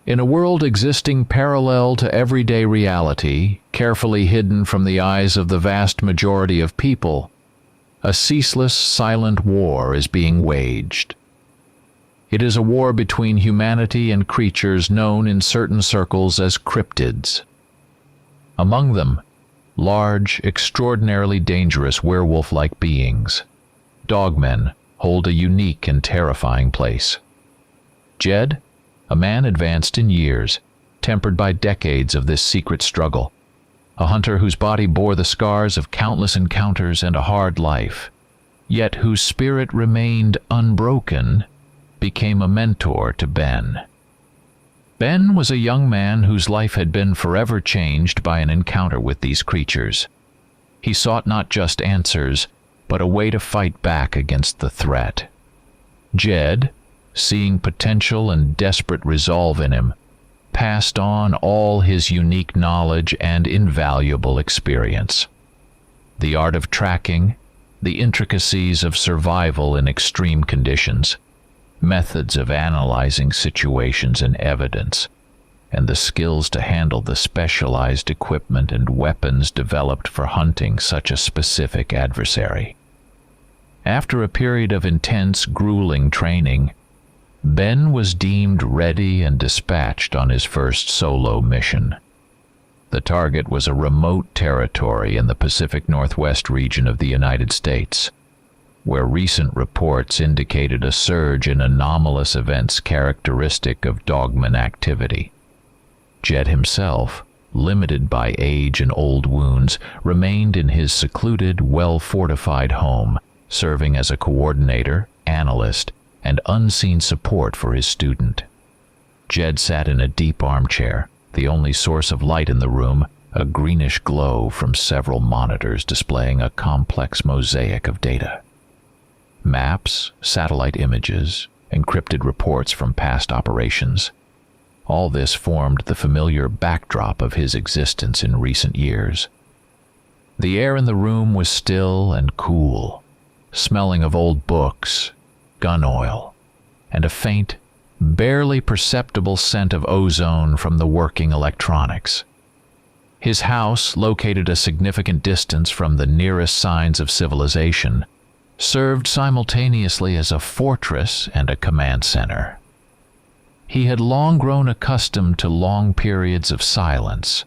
In a world existing parallel to everyday reality, carefully hidden from the eyes of the vast majority of people, a ceaseless, silent war is being waged. It is a war between humanity and creatures known in certain circles as cryptids. Among them, large, extraordinarily dangerous werewolf-like beings, dogmen, hold a unique and terrifying place. Jed, a man advanced in years, tempered by decades of this secret struggle, a hunter whose body bore the scars of countless encounters and a hard life, yet whose spirit remained unbroken, became a mentor to Ben. Ben was a young man whose life had been forever changed by an encounter with these creatures. He sought not just answers, but a way to fight back against the threat. Jed, seeing potential and desperate resolve in him, passed on all his unique knowledge and invaluable experience. The art of tracking, the intricacies of survival in extreme conditions, methods of analyzing situations and evidence, and the skills to handle the specialized equipment and weapons developed for hunting such a specific adversary. After a period of intense, grueling training, Ben was deemed ready and dispatched on his first solo mission. The target was a remote territory in the Pacific Northwest region of the United States, where recent reports indicated a surge in anomalous events characteristic of dogman activity. Jed himself, limited by age and old wounds, remained in his secluded, well-fortified home, serving as a coordinator, analyst, and unseen support for his student. Jed sat in a deep armchair, the only source of light in the room, a greenish glow from several monitors displaying a complex mosaic of data. Maps, satellite images, encrypted reports from past operations. All this formed the familiar backdrop of his existence in recent years. The air in the room was still and cool, smelling of old books, gun oil, and a faint, barely perceptible scent of ozone from the working electronics. His house, located a significant distance from the nearest signs of civilization, served simultaneously as a fortress and a command center. He had long grown accustomed to long periods of silence,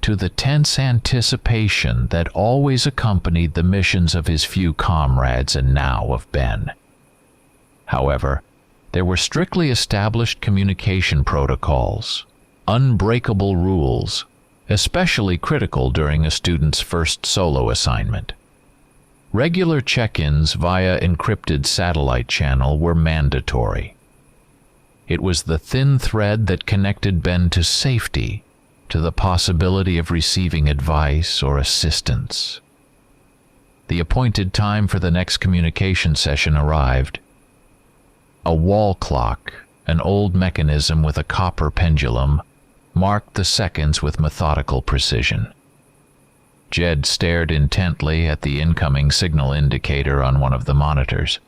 to the tense anticipation that always accompanied the missions of his few comrades and now of Ben. However, there were strictly established communication protocols, unbreakable rules, especially critical during a student's first solo assignment. Regular check-ins via encrypted satellite channel were mandatory. It was the thin thread that connected Ben to safety, to the possibility of receiving advice or assistance. The appointed time for the next communication session arrived. A wall clock, an old mechanism with a copper pendulum, marked the seconds with methodical precision. Jed stared intently at the incoming signal indicator on one of the monitors.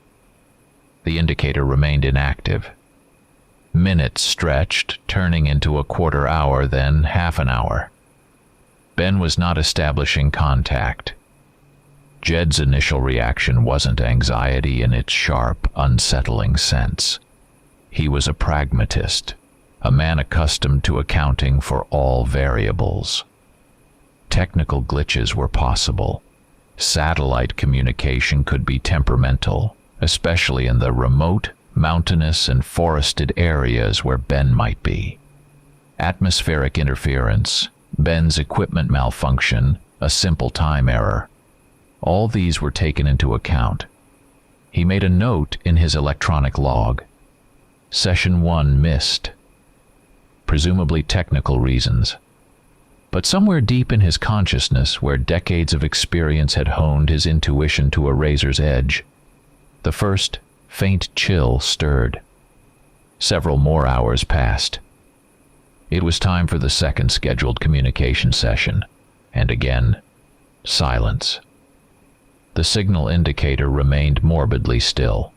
The indicator remained inactive. Minutes stretched, turning into a quarter hour, then half an hour. Ben was not establishing contact. Jed's initial reaction wasn't anxiety in its sharp, unsettling sense. He was a pragmatist, a man accustomed to accounting for all variables. Technical glitches were possible. Satellite communication could be temperamental, especially in the remote, mountainous and forested areas where Ben might be. Atmospheric interference, Ben's equipment malfunction, a simple time error. All these were taken into account. He made a note in his electronic log. Session 1 missed. Presumably technical reasons. But somewhere deep in his consciousness, where decades of experience had honed his intuition to a razor's edge, the first faint chill stirred. Several more hours passed. It was time for the second scheduled communication session, and again, silence. The signal indicator remained morbidly still.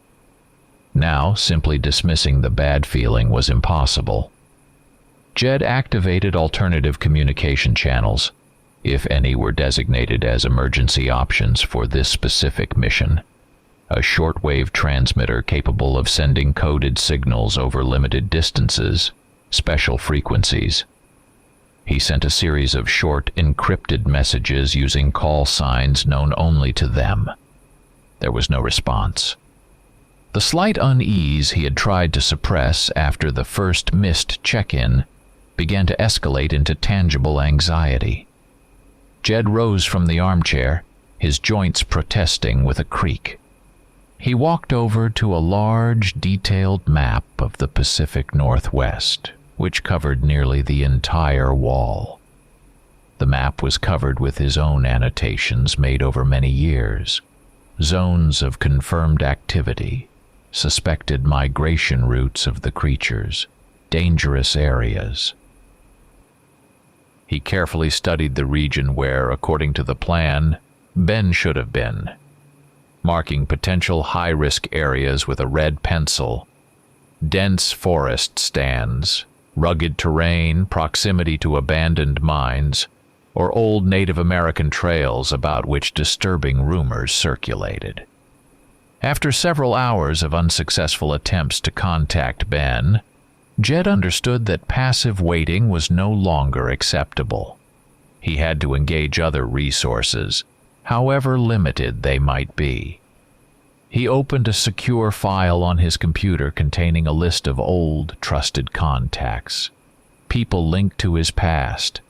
Now, simply dismissing the bad feeling was impossible. Jed activated alternative communication channels, if any were designated as emergency options for this specific mission. A shortwave transmitter capable of sending coded signals over limited distances, special frequencies. He sent a series of short, encrypted messages using call signs known only to them. There was no response. The slight unease he had tried to suppress after the first missed check-in began to escalate into tangible anxiety. Jed rose from the armchair, his joints protesting with a creak. He walked over to a large, detailed map of the Pacific Northwest, which covered nearly the entire wall. The map was covered with his own annotations made over many years, zones of confirmed activity, suspected migration routes of the creatures, dangerous areas. He carefully studied the region where, according to the plan, Ben should have been, marking potential high-risk areas with a red pencil. Dense forest stands, rugged terrain, proximity to abandoned mines, or old Native American trails about which disturbing rumors circulated. After several hours of unsuccessful attempts to contact Ben, Jed understood that passive waiting was no longer acceptable. He had to engage other resources, however limited they might be. He opened a secure file on his computer containing a list of old, trusted contacts, people linked to his past,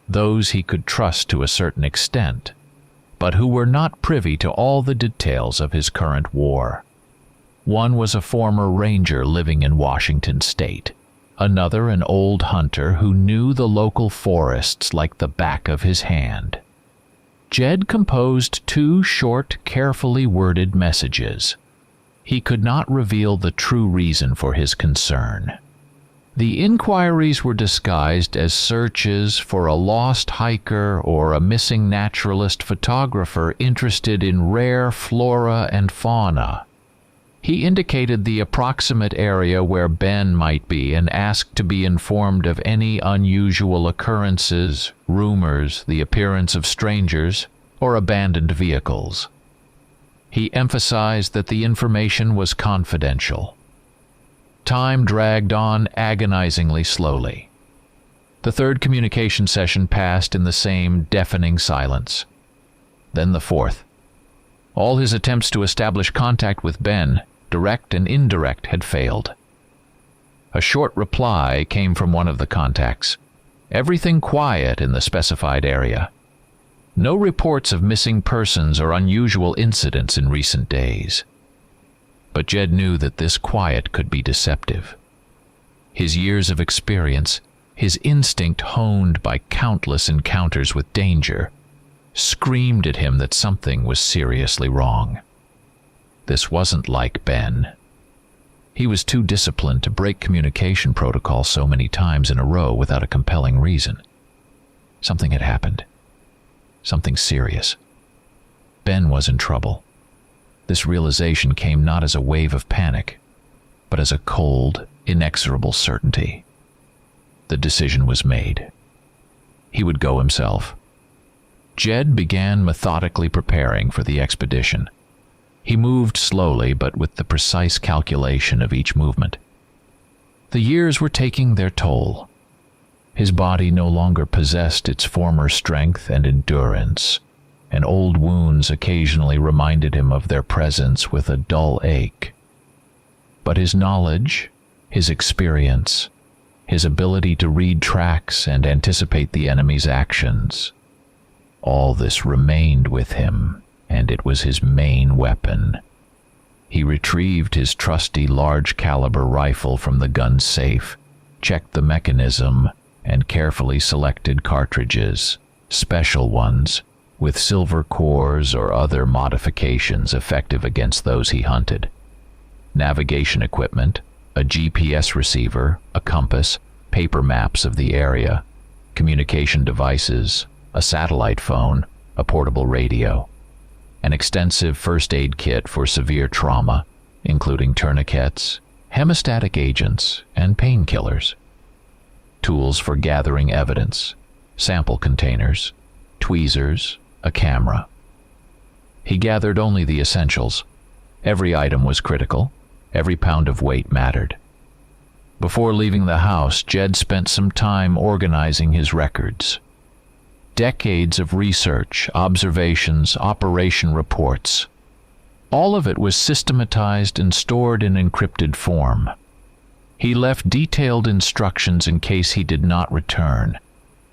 those he could trust to a certain extent, but who were not privy to all the details of his current war. One was a former ranger living in Washington State, another an old hunter who knew the local forests like the back of his hand. Jed composed 2 short, carefully worded messages. He could not reveal the true reason for his concern. The inquiries were disguised as searches for a lost hiker or a missing naturalist photographer interested in rare flora and fauna. He indicated the approximate area where Ben might be and asked to be informed of any unusual occurrences, rumors, the appearance of strangers, or abandoned vehicles. He emphasized that the information was confidential. Time dragged on agonizingly slowly. The third communication session passed in the same deafening silence. Then the fourth. All his attempts to establish contact with Ben, direct and indirect, had failed. A short reply came from one of the contacts. Everything quiet in the specified area. No reports of missing persons or unusual incidents in recent days. But Jed knew that this quiet could be deceptive. His years of experience, his instinct honed by countless encounters with danger, screamed at him that something was seriously wrong. This wasn't like Ben. He was too disciplined to break communication protocol so many times in a row without a compelling reason. Something had happened. Something serious. Ben was in trouble. This realization came not as a wave of panic, but as a cold, inexorable certainty. The decision was made. He would go himself. Jed began methodically preparing for the expedition. He moved slowly, but with the precise calculation of each movement. The years were taking their toll. His body no longer possessed its former strength and endurance, and old wounds occasionally reminded him of their presence with a dull ache. But his knowledge, his experience, his ability to read tracks and anticipate the enemy's actions, all this remained with him, and it was his main weapon. He retrieved his trusty large-caliber rifle from the gun's safe, checked the mechanism, and carefully selected cartridges, special ones, with silver cores or other modifications effective against those he hunted. Navigation equipment, a GPS receiver, a compass, paper maps of the area, communication devices, a satellite phone, a portable radio, an extensive first aid kit for severe trauma, including tourniquets, hemostatic agents, and painkillers. tools for gathering evidence, sample containers, tweezers, a camera. He gathered only the essentials. Every item was critical. Every pound of weight mattered. Before leaving the house, Jed spent some time organizing his records. Decades of research, observations, operation reports. All of it was systematized and stored in encrypted form. He left detailed instructions in case he did not return,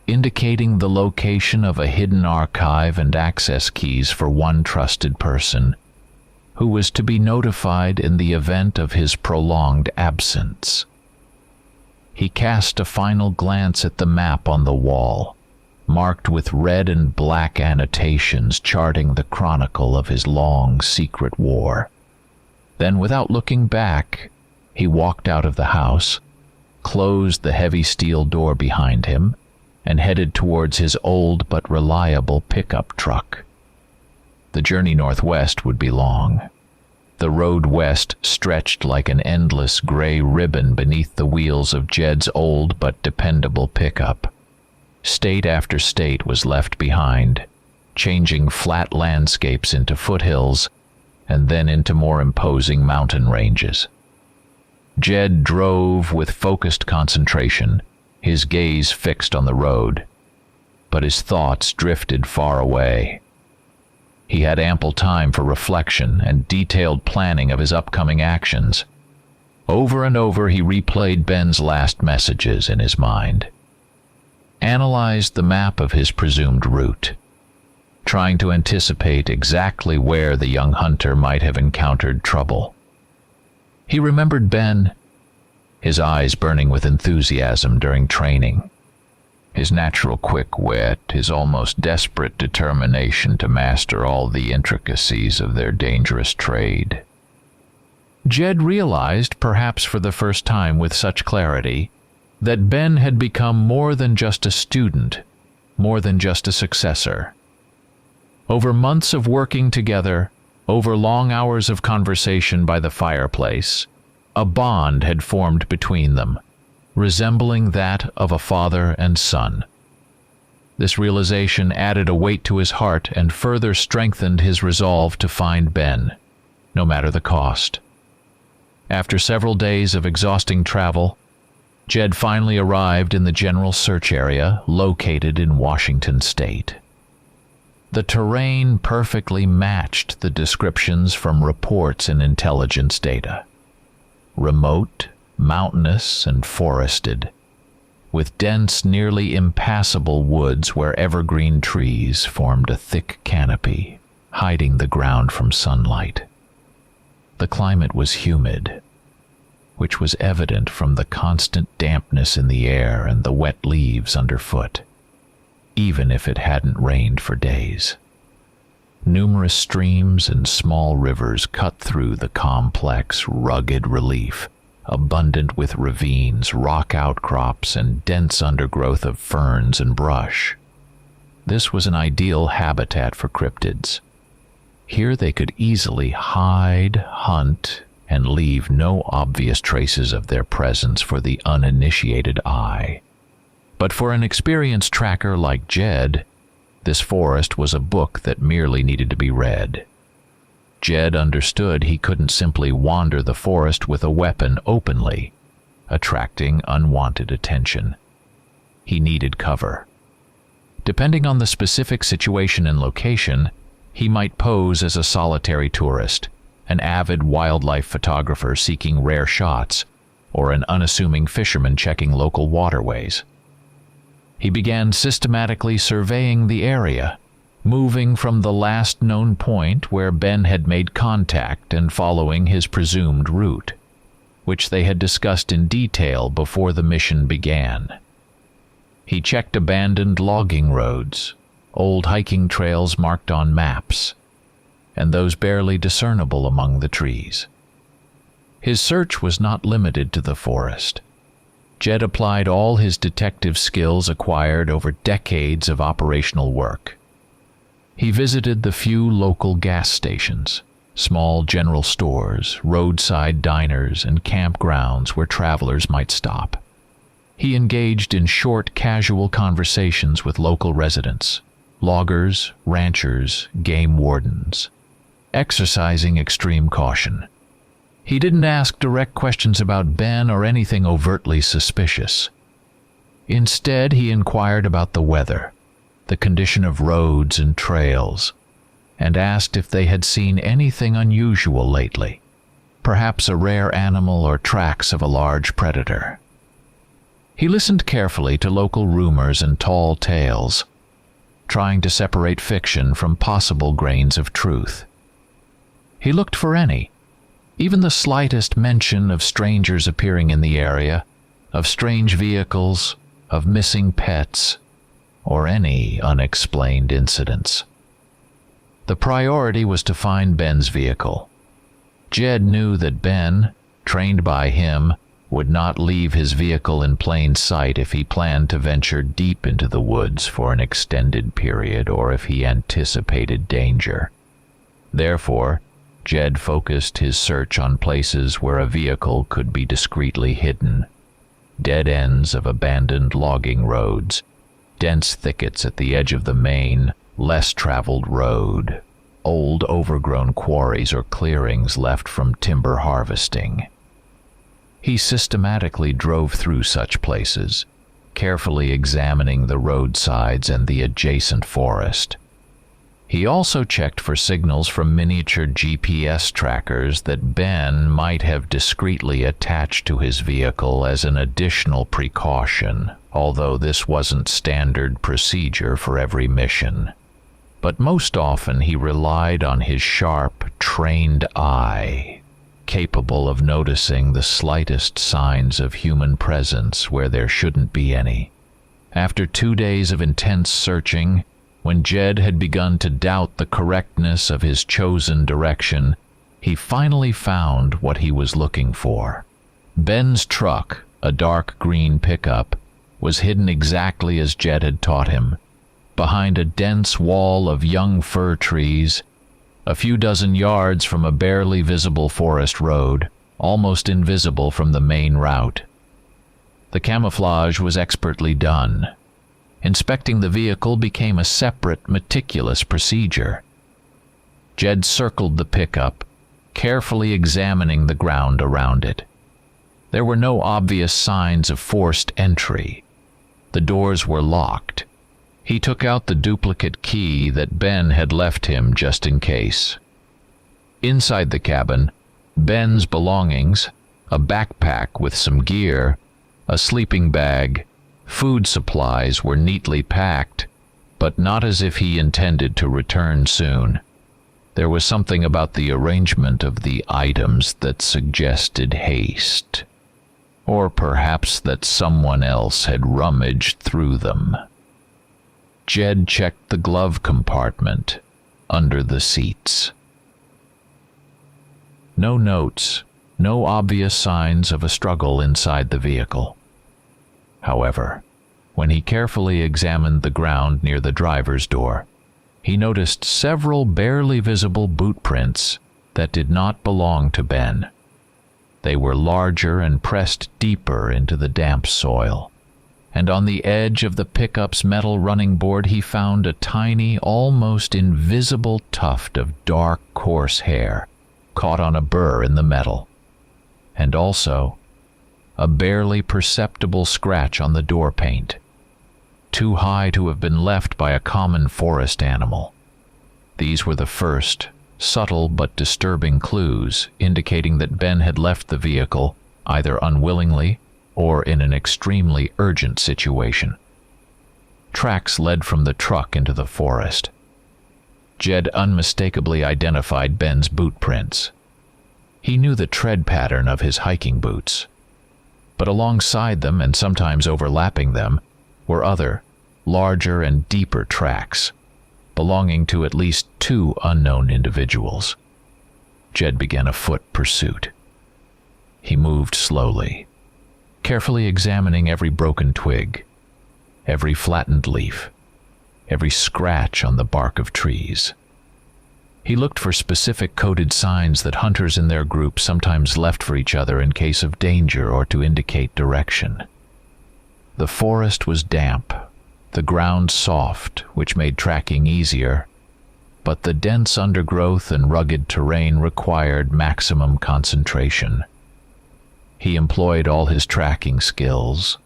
indicating the location of a hidden archive and access keys for one trusted person, who was to be notified in the event of his prolonged absence. He cast a final glance at the map on the wall, marked with red and black annotations charting the chronicle of his long, secret war. Then, without looking back, he walked out of the house, closed the heavy steel door behind him, and headed towards his old but reliable pickup truck. The journey northwest would be long. The road west stretched like an endless gray ribbon beneath the wheels of Jed's old but dependable pickup. State after state was left behind, changing flat landscapes into foothills and then into more imposing mountain ranges. Jed drove with focused concentration, his gaze fixed on the road, but his thoughts drifted far away. He had ample time for reflection and detailed planning of his upcoming actions. Over and over he replayed Ben's last messages in his mind, analyzed the map of his presumed route, trying to anticipate exactly where the young hunter might have encountered trouble. He remembered Ben, his eyes burning with enthusiasm during training, his natural quick wit, his almost desperate determination to master all the intricacies of their dangerous trade. Jed realized, perhaps for the first time with such clarity, that Ben had become more than just a student, more than just a successor. Over months of working together, over long hours of conversation by the fireplace, a bond had formed between them, resembling that of a father and son. This realization added a weight to his heart and further strengthened his resolve to find Ben, no matter the cost. After several days of exhausting travel, Jed finally arrived in the general search area located in Washington State. The terrain perfectly matched the descriptions from reports and intelligence data. Remote, mountainous, and forested, with dense, nearly impassable woods where evergreen trees formed a thick canopy, hiding the ground from sunlight. The climate was humid, which was evident from the constant dampness in the air and the wet leaves underfoot, even if it hadn't rained for days. Numerous streams and small rivers cut through the complex, rugged relief, abundant with ravines, rock outcrops, and dense undergrowth of ferns and brush. This was an ideal habitat for cryptids. Here they could easily hide, hunt, and leave no obvious traces of their presence for the uninitiated eye. But for an experienced tracker like Jed, this forest was a book that merely needed to be read. Jed understood he couldn't simply wander the forest with a weapon openly, attracting unwanted attention. He needed cover. Depending on the specific situation and location, he might pose as a solitary tourist, an avid wildlife photographer seeking rare shots, or an unassuming fisherman checking local waterways. He began systematically surveying the area, moving from the last known point where Ben had made contact and following his presumed route, which they had discussed in detail before the mission began. He checked abandoned logging roads, old hiking trails marked on maps, and those barely discernible among the trees. His search was not limited to the forest. Jed applied all his detective skills acquired over decades of operational work. He visited the few local gas stations, small general stores, roadside diners, and campgrounds where travelers might stop. He engaged in short, casual conversations with local residents, loggers, ranchers, game wardens, exercising extreme caution. He didn't ask direct questions about Ben or anything overtly suspicious. Instead, he inquired about the weather, the condition of roads and trails, and asked if they had seen anything unusual lately, perhaps a rare animal or tracks of a large predator. He listened carefully to local rumors and tall tales, trying to separate fiction from possible grains of truth. He looked for any, even the slightest mention of strangers appearing in the area, of strange vehicles, of missing pets, or any unexplained incidents. The priority was to find Ben's vehicle. Jed knew that Ben, trained by him, would not leave his vehicle in plain sight if he planned to venture deep into the woods for an extended period or if he anticipated danger. Therefore, Jed focused his search on places where a vehicle could be discreetly hidden. Dead ends of abandoned logging roads, dense thickets at the edge of the main, less traveled road, old overgrown quarries or clearings left from timber harvesting. He systematically drove through such places, carefully examining the roadsides and the adjacent forest. He also checked for signals from miniature GPS trackers that Ben might have discreetly attached to his vehicle as an additional precaution, although this wasn't standard procedure for every mission. But most often he relied on his sharp, trained eye, capable of noticing the slightest signs of human presence where there shouldn't be any. After 2 days of intense searching, when Jed had begun to doubt the correctness of his chosen direction, he finally found what he was looking for. Ben's truck, a dark green pickup, was hidden exactly as Jed had taught him, behind a dense wall of young fir trees, a few dozen yards from a barely visible forest road, almost invisible from the main route. The camouflage was expertly done. Inspecting the vehicle became a separate, meticulous procedure. Jed circled the pickup, carefully examining the ground around it. There were no obvious signs of forced entry. The doors were locked. He took out the duplicate key that Ben had left him just in case. Inside the cabin, Ben's belongings, a backpack with some gear, a sleeping bag, food supplies were neatly packed, but not as if he intended to return soon. There was something about the arrangement of the items that suggested haste, or perhaps that someone else had rummaged through them. Jed checked the glove compartment under the seats. No notes, no obvious signs of a struggle inside the vehicle. However, when he carefully examined the ground near the driver's door, he noticed several barely visible boot prints that did not belong to Ben. They were larger and pressed deeper into the damp soil, and on the edge of the pickup's metal running board he found a tiny, almost invisible tuft of dark, coarse hair caught on a burr in the metal, and also a barely perceptible scratch on the door paint, too high to have been left by a common forest animal. These were the first, subtle but disturbing clues indicating that Ben had left the vehicle either unwillingly or in an extremely urgent situation. Tracks led from the truck into the forest. Jed unmistakably identified Ben's boot prints. He knew the tread pattern of his hiking boots, but alongside them, and sometimes overlapping them, were other, larger and deeper tracks, belonging to at least 2 unknown individuals. Jed began a foot pursuit. He moved slowly, carefully examining every broken twig, every flattened leaf, every scratch on the bark of trees. He looked for specific coded signs that hunters in their group sometimes left for each other in case of danger or to indicate direction. The forest was damp, the ground soft, which made tracking easier, but the dense undergrowth and rugged terrain required maximum concentration. He employed all his tracking skills,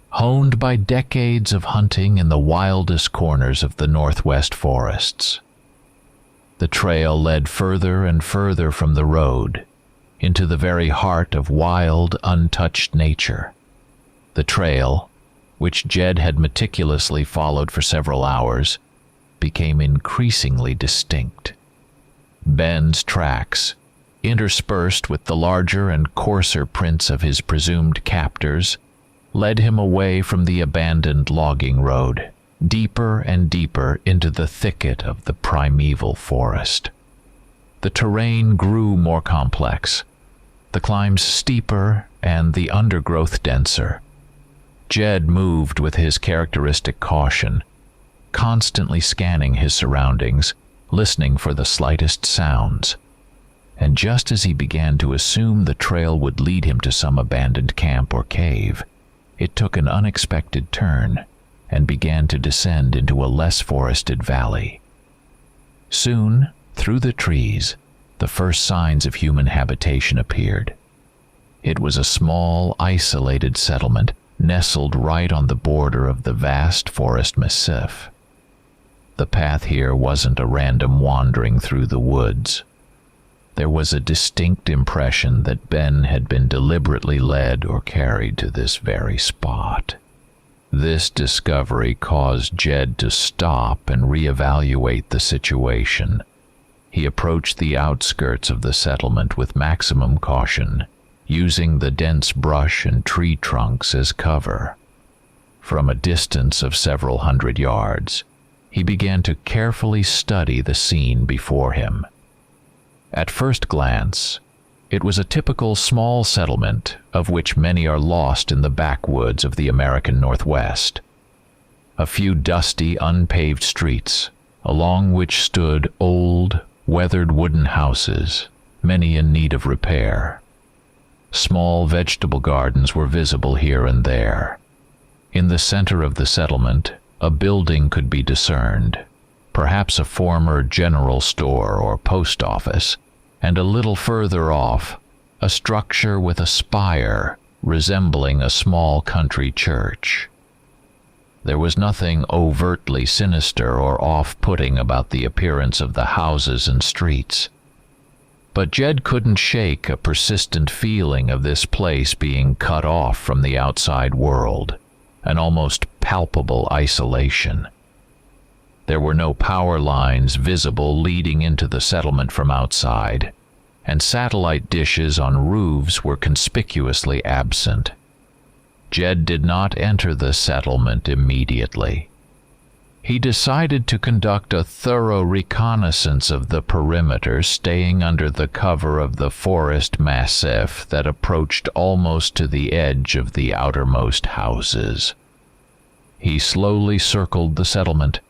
honed by decades of hunting in the wildest corners of the northwest forests. The trail led further and further from the road, into the very heart of wild, untouched nature. The trail, which Jed had meticulously followed for several hours, became increasingly distinct. Ben's tracks, interspersed with the larger and coarser prints of his presumed captors, led him away from the abandoned logging road, deeper and deeper into the thicket of the primeval forest. The terrain grew more complex, the climbs steeper and the undergrowth denser. Jed moved with his characteristic caution, constantly scanning his surroundings, listening for the slightest sounds. And just as he began to assume the trail would lead him to some abandoned camp or cave, it took an unexpected turn and began to descend into a less forested valley. Soon, through the trees, the first signs of human habitation appeared. It was a small, isolated settlement nestled right on the border of the vast forest massif. The path here wasn't a random wandering through the woods. There was a distinct impression that Ben had been deliberately led or carried to this very spot. This discovery caused Jed to stop and reevaluate the situation. He approached the outskirts of the settlement with maximum caution, using the dense brush and tree trunks as cover. From a distance of several hundred yards, he began to carefully study the scene before him. At first glance, it was a typical small settlement of which many are lost in the backwoods of the American Northwest. A few dusty, unpaved streets, along which stood old, weathered wooden houses, many in need of repair. Small vegetable gardens were visible here and there. In the center of the settlement, a building could be discerned, perhaps a former general store or post office, and a little further off, a structure with a spire resembling a small country church. There was nothing overtly sinister or off-putting about the appearance of the houses and streets. But Jed couldn't shake a persistent feeling of this place being cut off from the outside world, an almost palpable isolation. There were no power lines visible leading into the settlement from outside, and satellite dishes on roofs were conspicuously absent. Jed did not enter the settlement immediately. He decided to conduct a thorough reconnaissance of the perimeter, staying under the cover of the forest massif that approached almost to the edge of the outermost houses. He slowly circled the settlement,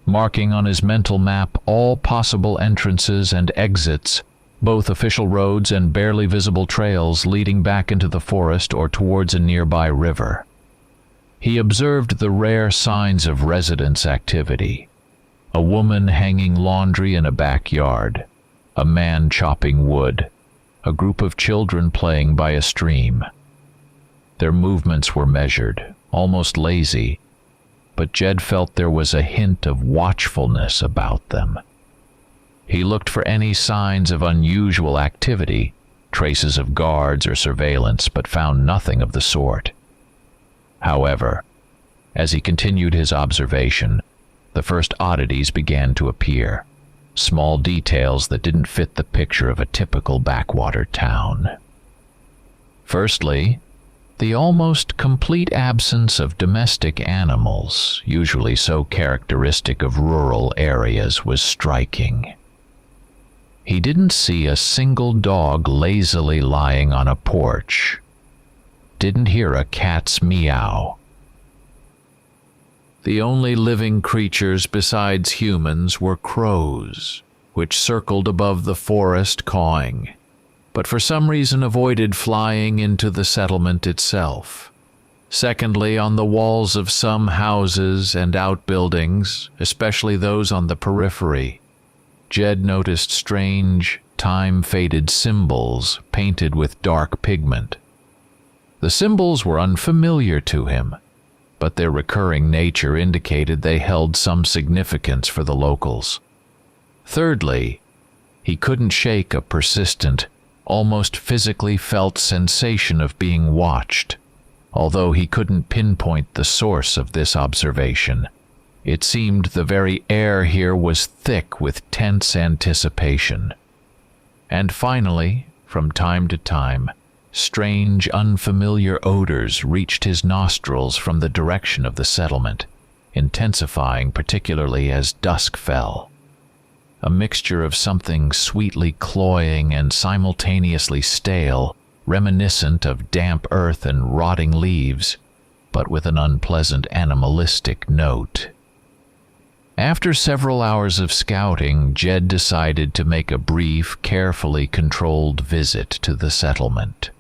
marking on his mental map all possible entrances and exits, both official roads and barely visible trails leading back into the forest or towards a nearby river. He observed the rare signs of residents' activity: a woman hanging laundry in a backyard, a man chopping wood, a group of children playing by a stream. Their movements were measured, almost lazy, but Jed felt there was a hint of watchfulness about them. He looked for any signs of unusual activity, traces of guards or surveillance, but found nothing of the sort. However, as he continued his observation, the first oddities began to appear, small details that didn't fit the picture of a typical backwater town. Firstly, the almost complete absence of domestic animals, usually so characteristic of rural areas, was striking. He didn't see a single dog lazily lying on a porch, didn't hear a cat's meow. The only living creatures besides humans were crows, which circled above the forest cawing, but for some reason avoided flying into the settlement itself. Secondly, on the walls of some houses and outbuildings, especially those on the periphery, Jed noticed strange, time-faded symbols painted with dark pigment. The symbols were unfamiliar to him, but their recurring nature indicated they held some significance for the locals. Thirdly, he couldn't shake a persistent, almost physically felt sensation of being watched. Although he couldn't pinpoint the source of this observation, it seemed the very air here was thick with tense anticipation. And finally, from time to time, strange, unfamiliar odors reached his nostrils from the direction of the settlement, intensifying particularly as dusk fell. A mixture of something sweetly cloying and simultaneously stale, reminiscent of damp earth and rotting leaves, but with an unpleasant animalistic note. After several hours of scouting, Jed decided to make a brief, carefully controlled visit to the settlement.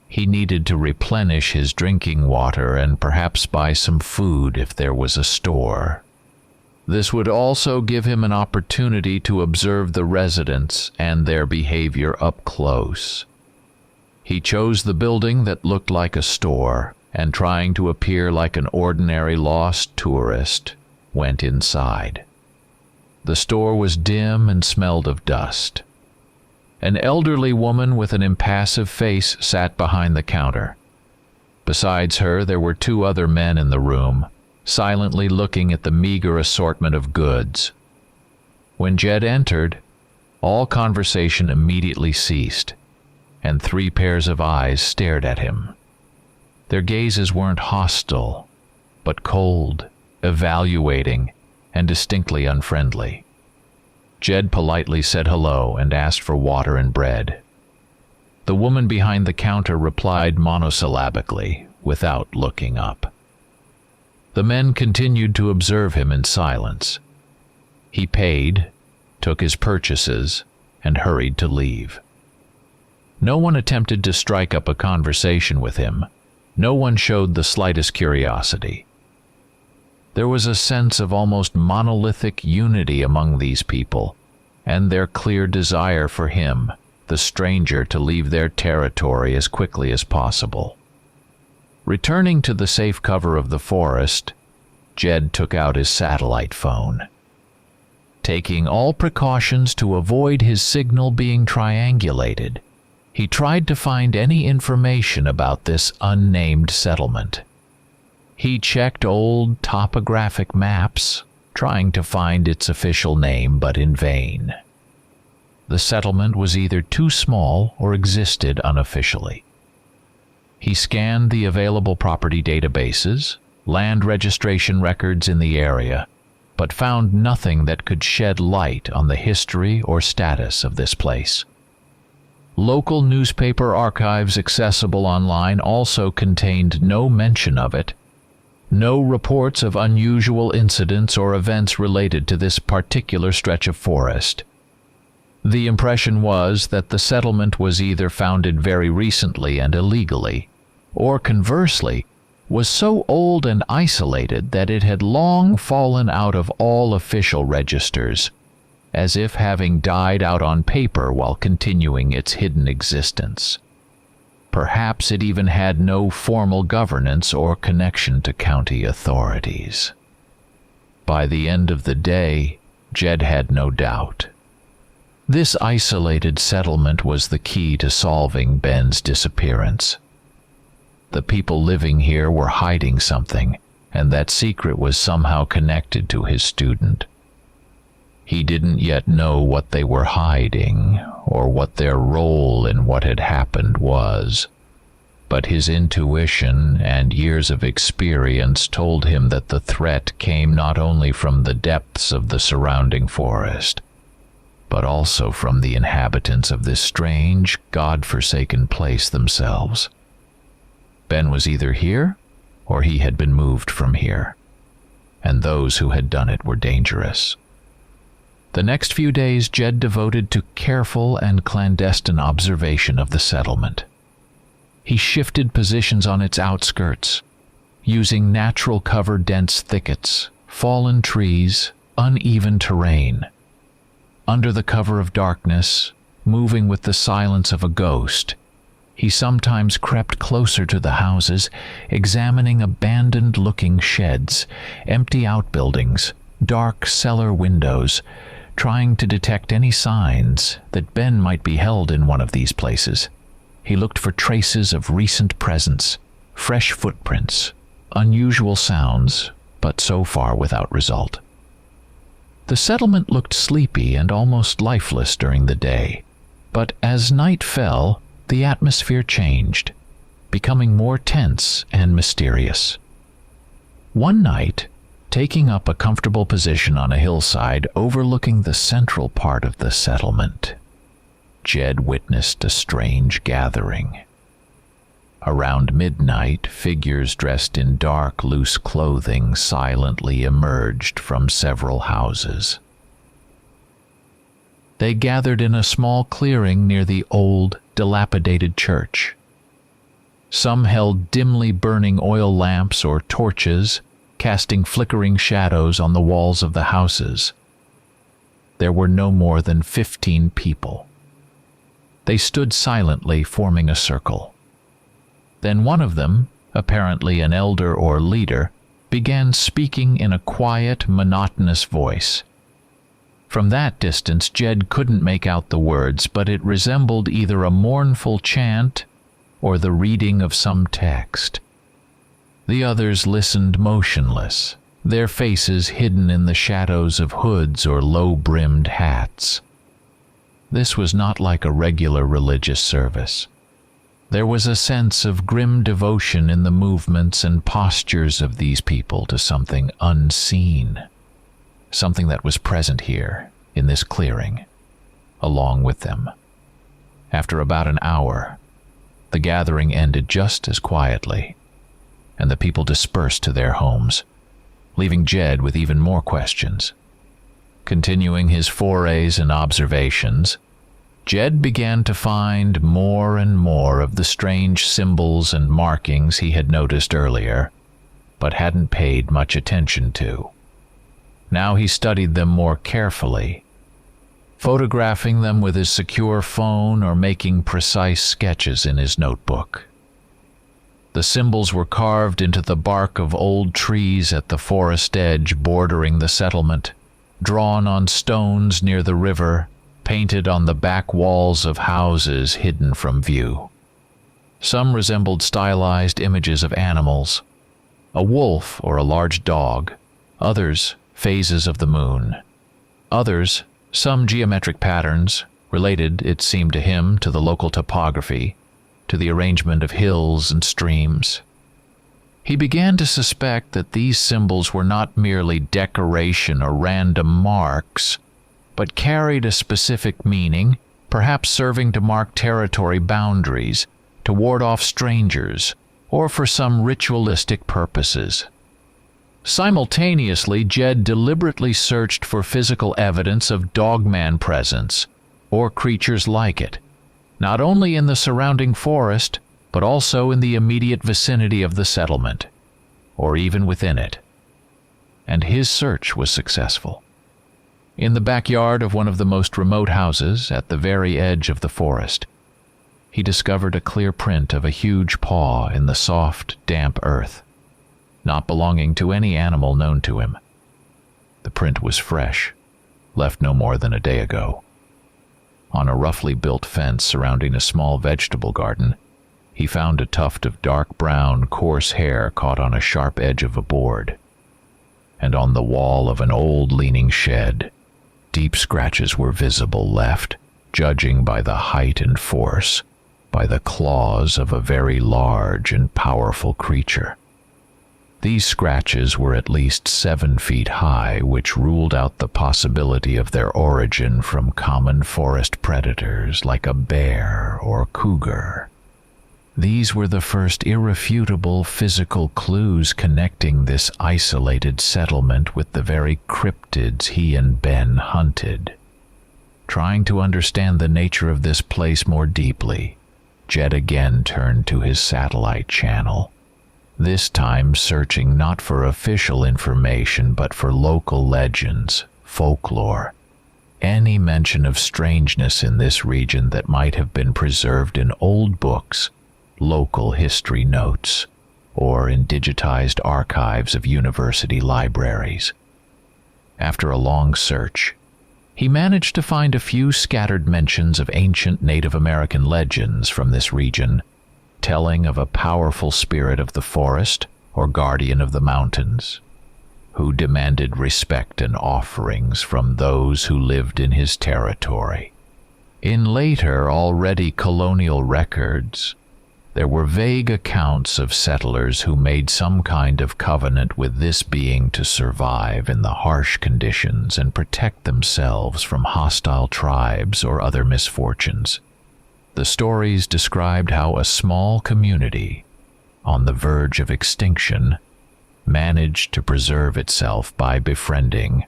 He needed to replenish his drinking water and perhaps buy some food if there was a store. This would also give him an opportunity to observe the residents and their behavior up close. He chose the building that looked like a store, and trying to appear like an ordinary lost tourist, went inside. The store was dim and smelled of dust. An elderly woman with an impassive face sat behind the counter. Besides her, there were 2 other men in the room, silently looking at the meager assortment of goods. When Jed entered, all conversation immediately ceased, and 3 pairs of eyes stared at him. Their gazes weren't hostile, but cold, evaluating, and distinctly unfriendly. Jed politely said hello and asked for water and bread. The woman behind the counter replied monosyllabically, without looking up. The men continued to observe him in silence. He paid, took his purchases, and hurried to leave. No one attempted to strike up a conversation with him. No one showed the slightest curiosity. There was a sense of almost monolithic unity among these people, and their clear desire for him, the stranger, to leave their territory as quickly as possible. Returning to the safe cover of the forest, Jed took out his satellite phone. Taking all precautions to avoid his signal being triangulated, he tried to find any information about this unnamed settlement. He checked old topographic maps, trying to find its official name, but in vain. The settlement was either too small or existed unofficially. He scanned the available property databases, land registration records in the area, but found nothing that could shed light on the history or status of this place. Local newspaper archives accessible online also contained no mention of it. No reports of unusual incidents or events related to this particular stretch of forest. The impression was that the settlement was either founded very recently and illegally, or conversely, was so old and isolated that it had long fallen out of all official registers, as if having died out on paper while continuing its hidden existence. Perhaps it even had no formal governance or connection to county authorities. By the end of the day, Jed had no doubt. This isolated settlement was the key to solving Ben's disappearance. The people living here were hiding something, and that secret was somehow connected to his student. He didn't yet know what they were hiding, or what their role in what had happened was, but his intuition and years of experience told him that the threat came not only from the depths of the surrounding forest, but also from the inhabitants of this strange, God-forsaken place themselves. Ben was either here, or he had been moved from here, and those who had done it were dangerous. The next few days Jed devoted to careful and clandestine observation of the settlement. He shifted positions on its outskirts, using natural cover dense thickets, fallen trees, uneven terrain. Under the cover of darkness, moving with the silence of a ghost, he sometimes crept closer to the houses, examining abandoned-looking sheds, empty outbuildings, dark cellar windows, trying to detect any signs that Ben might be held in one of these places. He looked for traces of recent presence, fresh footprints, unusual sounds, but so far without result. The settlement looked sleepy and almost lifeless during the day, but as night fell, the atmosphere changed, becoming more tense and mysterious. One night, taking up a comfortable position on a hillside overlooking the central part of the settlement, Jed witnessed a strange gathering. Around midnight, figures dressed in dark, loose clothing silently emerged from several houses. They gathered in a small clearing near the old, dilapidated church. Some held dimly burning oil lamps or torches, casting flickering shadows on the walls of the houses. There were no more than 15 people. They stood silently, forming a circle. Then one of them, apparently an elder or leader, began speaking in a quiet, monotonous voice. From that distance, Jed couldn't make out the words, but it resembled either a mournful chant or the reading of some text. The others listened motionless, their faces hidden in the shadows of hoods or low-brimmed hats. This was not like a regular religious service. There was a sense of grim devotion in the movements and postures of these people to something unseen, something that was present here, in this clearing, along with them. After about an hour, the gathering ended just as quietly, and the people dispersed to their homes, leaving Jed with even more questions. Continuing his forays and observations, Jed began to find more and more of the strange symbols and markings he had noticed earlier, but hadn't paid much attention to. Now he studied them more carefully, photographing them with his secure phone or making precise sketches in his notebook. The symbols were carved into the bark of old trees at the forest edge bordering the settlement, drawn on stones near the river, painted on the back walls of houses hidden from view. Some resembled stylized images of animals, a wolf or a large dog, others phases of the moon, others some geometric patterns, related, it seemed to him, to the local topography, to the arrangement of hills and streams. He began to suspect that these symbols were not merely decoration or random marks, but carried a specific meaning, perhaps serving to mark territory boundaries, to ward off strangers, or for some ritualistic purposes. Simultaneously, Jed deliberately searched for physical evidence of DOGMAN presence, or creatures like it, not only in the surrounding forest, but also in the immediate vicinity of the settlement, or even within it. And his search was successful. In the backyard of one of the most remote houses, at the very edge of the forest, he discovered a clear print of a huge paw in the soft, damp earth, not belonging to any animal known to him. The print was fresh, left no more than a day ago. On a roughly built fence surrounding a small vegetable garden, he found a tuft of dark brown, coarse hair caught on a sharp edge of a board. And on the wall of an old leaning shed, deep scratches were visible left, judging by the height and force, by the claws of a very large and powerful creature. These scratches were at least 7 feet high, which ruled out the possibility of their origin from common forest predators like a bear or cougar. These were the first irrefutable physical clues connecting this isolated settlement with the very cryptids he and Ben hunted. Trying to understand the nature of this place more deeply, Jed again turned to his satellite channel, this time searching not for official information but for local legends, folklore, any mention of strangeness in this region that might have been preserved in old books, local history notes, or in digitized archives of university libraries. After a long search, he managed to find a few scattered mentions of ancient Native American legends from this region, telling of a powerful spirit of the forest or guardian of the mountains, who demanded respect and offerings from those who lived in his territory. In later, already colonial records, there were vague accounts of settlers who made some kind of covenant with this being to survive in the harsh conditions and protect themselves from hostile tribes or other misfortunes. The stories described how a small community, on the verge of extinction, managed to preserve itself by befriending,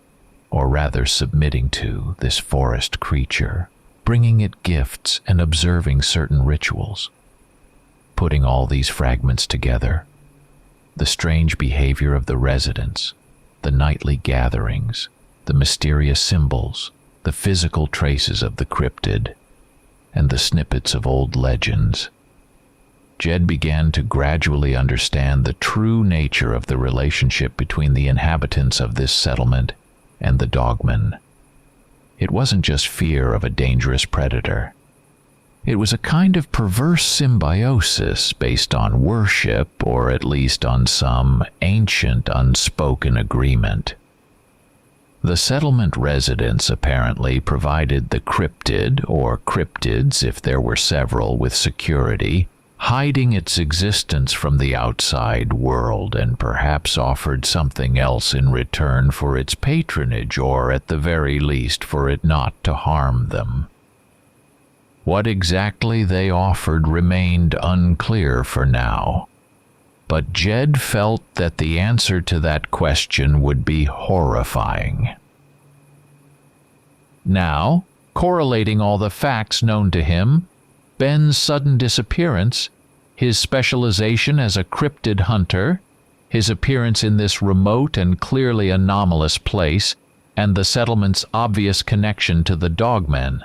or rather submitting to, this forest creature, bringing it gifts and observing certain rituals. Putting all these fragments together, the strange behavior of the residents, the nightly gatherings, the mysterious symbols, the physical traces of the cryptid, and the snippets of old legends, Jed began to gradually understand the true nature of the relationship between the inhabitants of this settlement and the DOGMEN. It wasn't just fear of a dangerous predator. It was a kind of perverse symbiosis based on worship, or at least on some ancient unspoken agreement. The settlement residents apparently provided the cryptid, or cryptids if there were several, with security, hiding its existence from the outside world, and perhaps offered something else in return for its patronage, or at the very least for it not to harm them. What exactly they offered remained unclear for now, but Jed felt that the answer to that question would be horrifying. Now, correlating all the facts known to him, Ben's sudden disappearance, his specialization as a cryptid hunter, his appearance in this remote and clearly anomalous place, and the settlement's obvious connection to the DOGMEN,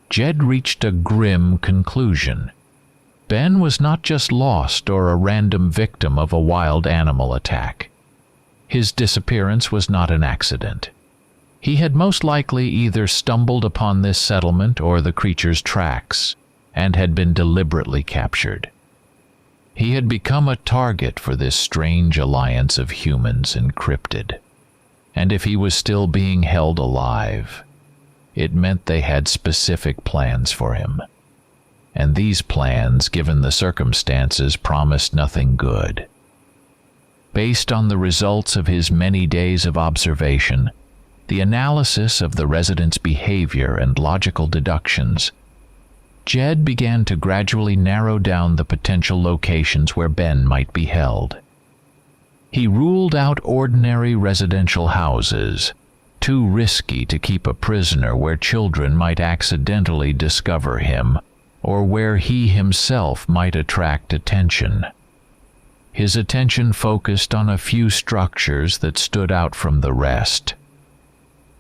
Jed reached a grim conclusion. Ben was not just lost or a random victim of a wild animal attack. His disappearance was not an accident. He had most likely either stumbled upon this settlement or the creature's tracks, and had been deliberately captured. He had become a target for this strange alliance of humans and cryptid, and if he was still being held alive, it meant they had specific plans for him. And these plans, given the circumstances, promised nothing good. Based on the results of his many days of observation, the analysis of the residents' behavior and logical deductions, Jed began to gradually narrow down the potential locations where Ben might be held. He ruled out ordinary residential houses, too risky to keep a prisoner where children might accidentally discover him, or where he himself might attract attention. His attention focused on a few structures that stood out from the rest.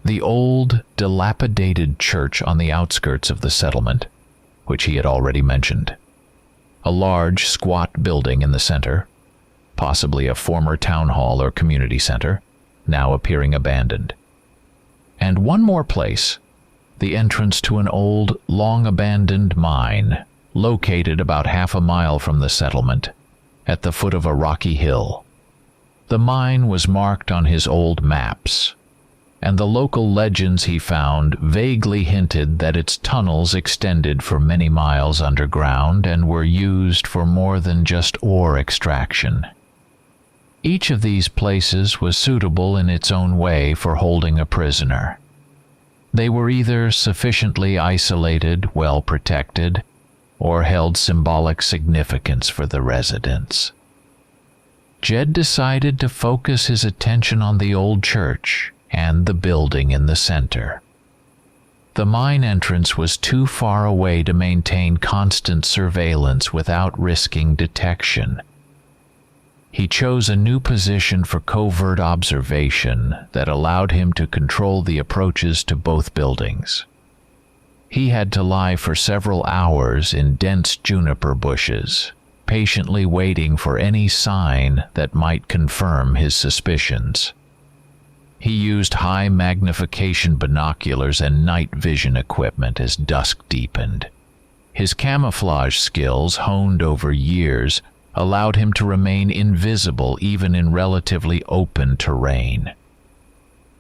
The old, dilapidated church on the outskirts of the settlement, which he had already mentioned. A large, squat building in the center, possibly a former town hall or community center, now appearing abandoned. And one more place, the entrance to an old, long-abandoned mine, located about half a mile from the settlement, at the foot of a rocky hill. The mine was marked on his old maps, and the local legends he found vaguely hinted that its tunnels extended for many miles underground and were used for more than just ore extraction. Each of these places was suitable in its own way for holding a prisoner. They were either sufficiently isolated, well protected, or held symbolic significance for the residents. Jed decided to focus his attention on the old church and the building in the center. The mine entrance was too far away to maintain constant surveillance without risking detection. He chose a new position for covert observation that allowed him to control the approaches to both buildings. He had to lie for several hours in dense juniper bushes, patiently waiting for any sign that might confirm his suspicions. He used high magnification binoculars and night vision equipment as dusk deepened. His camouflage skills, honed over years, allowed him to remain invisible even in relatively open terrain.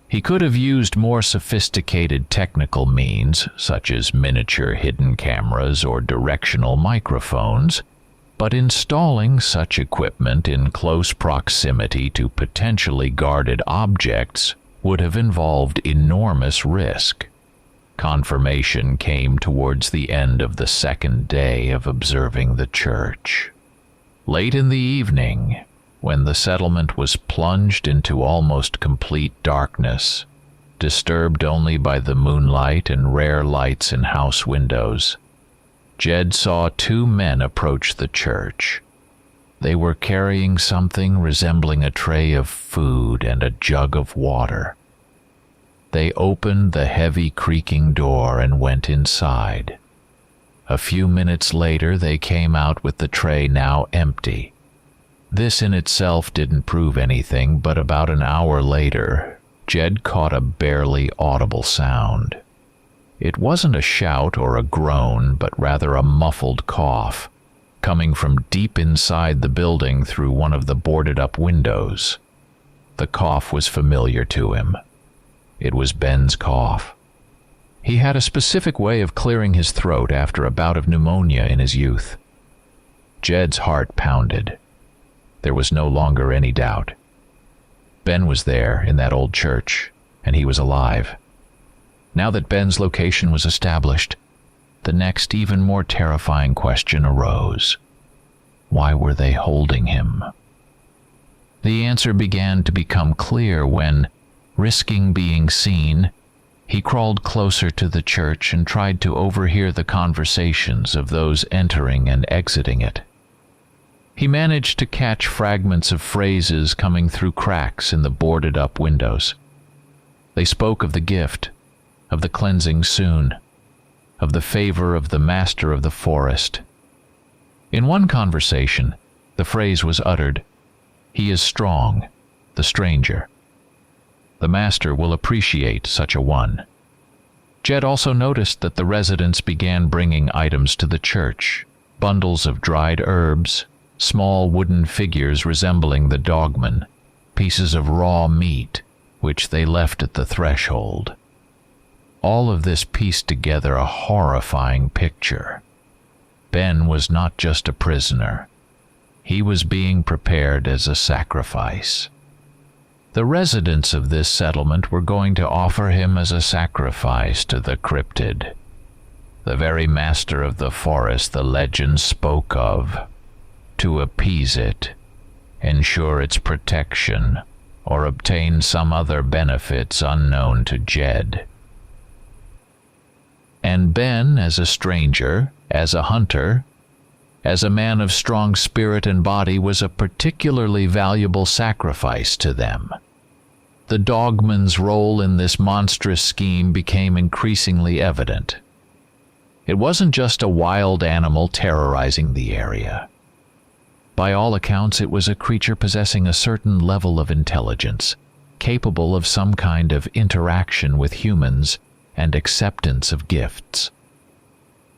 He could have used more sophisticated technical means, such as miniature hidden cameras or directional microphones, but installing such equipment in close proximity to potentially guarded objects would have involved enormous risk. Confirmation came towards the end of the second day of observing the church. Late in the evening, when the settlement was plunged into almost complete darkness, disturbed only by the moonlight and rare lights in house windows, Jed saw two men approach the church. They were carrying something resembling a tray of food and a jug of water. They opened the heavy creaking door and went inside. A few minutes later, they came out with the tray now empty. This in itself didn't prove anything, but about an hour later, Jed caught a barely audible sound. It wasn't a shout or a groan, but rather a muffled cough, coming from deep inside the building through one of the boarded-up windows. The cough was familiar to him. It was Ben's cough. He had a specific way of clearing his throat after a bout of pneumonia in his youth. Jed's heart pounded. There was no longer any doubt. Ben was there in that old church, and he was alive. Now that Ben's location was established, the next even more terrifying question arose. Why were they holding him? The answer began to become clear when, risking being seen, he crawled closer to the church and tried to overhear the conversations of those entering and exiting it. He managed to catch fragments of phrases coming through cracks in the boarded-up windows. They spoke of the gift, of the cleansing soon, of the favor of the master of the forest. In one conversation, the phrase was uttered, "He is strong, the stranger. The master will appreciate such a one." Jed also noticed that the residents began bringing items to the church, bundles of dried herbs, small wooden figures resembling the DOGMEN, pieces of raw meat, which they left at the threshold. All of this pieced together a horrifying picture. Ben was not just a prisoner. He was being prepared as a sacrifice. The residents of this settlement were going to offer him as a sacrifice to the cryptid, the very master of the forest the legend spoke of, to appease it, ensure its protection, or obtain some other benefits unknown to Jed. And Ben, as a stranger, as a hunter, as a man of strong spirit and body, was a particularly valuable sacrifice to them. The DOGMEN's role in this monstrous scheme became increasingly evident. It wasn't just a wild animal terrorizing the area. By all accounts, it was a creature possessing a certain level of intelligence, capable of some kind of interaction with humans and acceptance of gifts.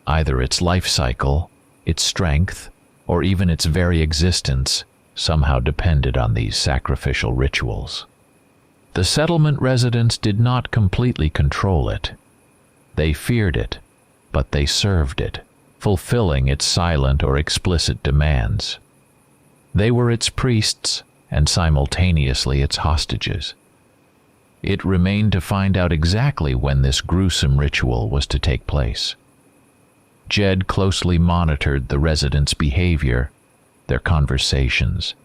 Either its life cycle, its strength, or even its very existence somehow depended on these sacrificial rituals. The settlement residents did not completely control it. They feared it, but they served it, fulfilling its silent or explicit demands. They were its priests and simultaneously its hostages. It remained to find out exactly when this gruesome ritual was to take place. Jed closely monitored the residents' behavior, their conversations,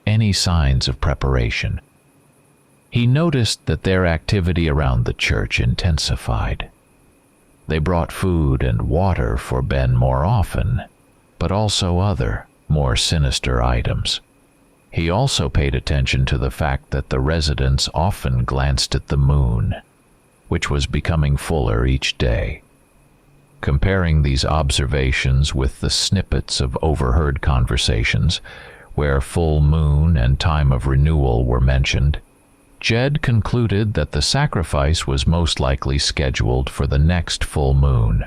any signs of preparation. He noticed that their activity around the church intensified. They brought food and water for Ben more often, but also other, more sinister items. He also paid attention to the fact that the residents often glanced at the moon, which was becoming fuller each day. Comparing these observations with the snippets of overheard conversations, where full moon and time of renewal were mentioned, Jed concluded that the sacrifice was most likely scheduled for the next full moon,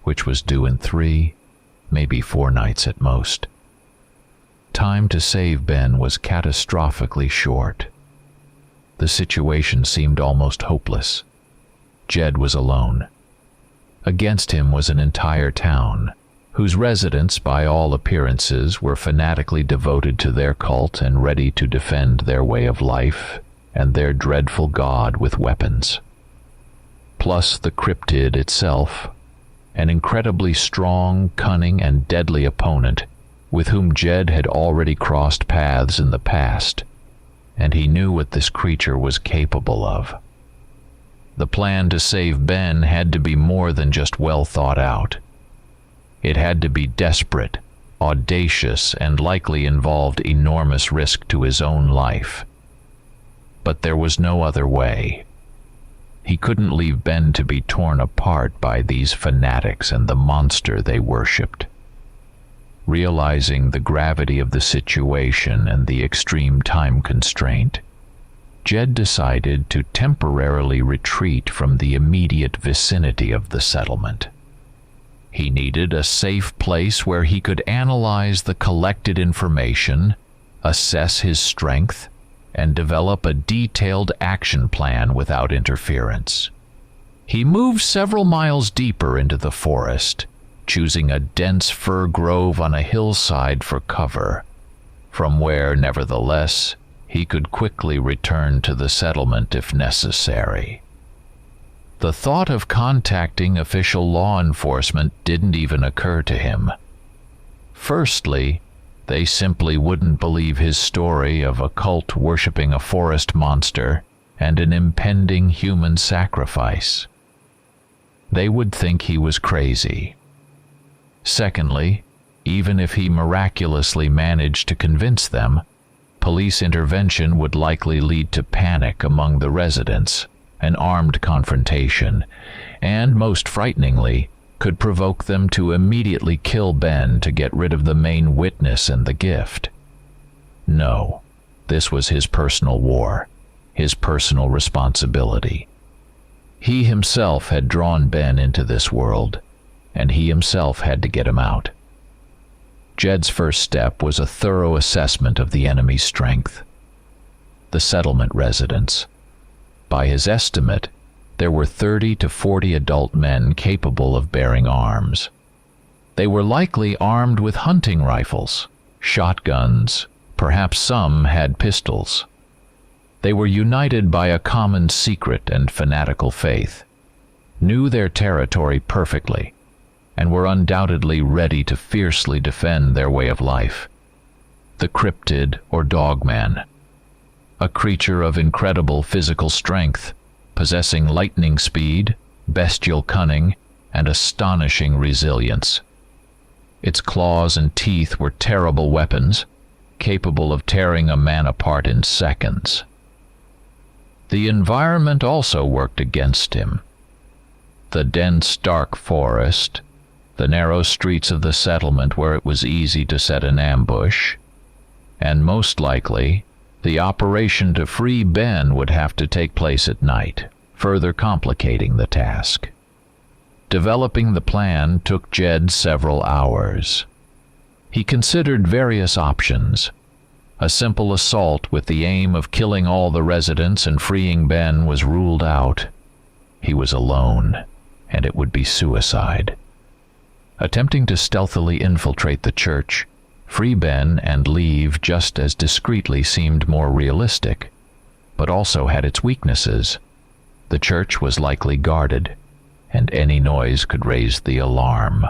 which was due in 3, maybe 4 nights at most. Time to save Ben was catastrophically short. The situation seemed almost hopeless. Jed was alone. Against him was an entire town, whose residents, by all appearances, were fanatically devoted to their cult and ready to defend their way of life and their dreadful god with weapons. Plus the cryptid itself, an incredibly strong, cunning, and deadly opponent with whom Jed had already crossed paths in the past, and he knew what this creature was capable of. The plan to save Ben had to be more than just well thought out. It had to be desperate, audacious, and likely involved enormous risk to his own life. But there was no other way. He couldn't leave Ben to be torn apart by these fanatics and the monster they worshipped. Realizing the gravity of the situation and the extreme time constraint, Jed decided to temporarily retreat from the immediate vicinity of the settlement. He needed a safe place where he could analyze the collected information, assess his strength, and develop a detailed action plan without interference. He moved several miles deeper into the forest, choosing a dense fir grove on a hillside for cover, from where, nevertheless, he could quickly return to the settlement if necessary. The thought of contacting official law enforcement didn't even occur to him. Firstly, they simply wouldn't believe his story of a cult worshipping a forest monster and an impending human sacrifice. They would think he was crazy. Secondly, even if he miraculously managed to convince them, police intervention would likely lead to panic among the residents, an armed confrontation, and, most frighteningly, could provoke them to immediately kill Ben to get rid of the main witness and the gift. No, this was his personal war, his personal responsibility. He himself had drawn Ben into this world, and he himself had to get him out. Jed's first step was a thorough assessment of the enemy's strength. The settlement residents. By his estimate, there were 30 to 40 adult men capable of bearing arms. They were likely armed with hunting rifles, shotguns, perhaps some had pistols. They were united by a common secret and fanatical faith, knew their territory perfectly, and were undoubtedly ready to fiercely defend their way of life. The cryptid, or DOGMAN, a creature of incredible physical strength, possessing lightning speed, bestial cunning, and astonishing resilience. Its claws and teeth were terrible weapons, capable of tearing a man apart in seconds. The environment also worked against him. The dense, dark forest, the narrow streets of the settlement where it was easy to set an ambush, and most likely, the operation to free Ben would have to take place at night, further complicating the task. Developing the plan took Jed several hours. He considered various options. A simple assault with the aim of killing all the residents and freeing Ben was ruled out. He was alone, and it would be suicide. Attempting to stealthily infiltrate the church, free Ben and leave just as discreetly seemed more realistic, but also had its weaknesses. The church was likely guarded, and any noise could raise the alarm.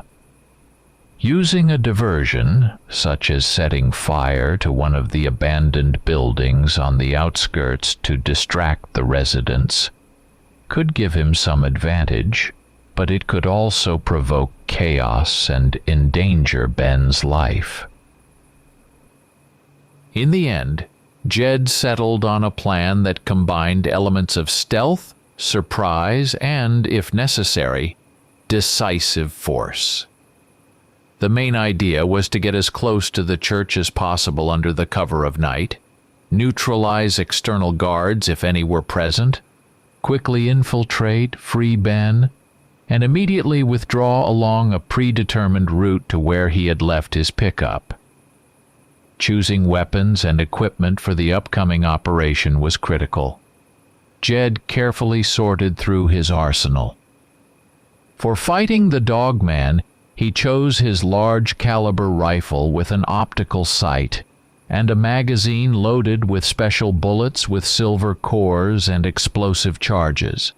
Using a diversion, such as setting fire to one of the abandoned buildings on the outskirts to distract the residents, could give him some advantage, but it could also provoke chaos and endanger Ben's life. In the end, Jed settled on a plan that combined elements of stealth, surprise, and, if necessary, decisive force. The main idea was to get as close to the church as possible under the cover of night, neutralize external guards if any were present, quickly infiltrate, free Ben, and immediately withdraw along a predetermined route to where he had left his pickup. Choosing weapons and equipment for the upcoming operation was critical. Jed carefully sorted through his arsenal. For fighting the DOGMAN, he chose his large-caliber rifle with an optical sight and a magazine loaded with special bullets with silver cores and explosive charges.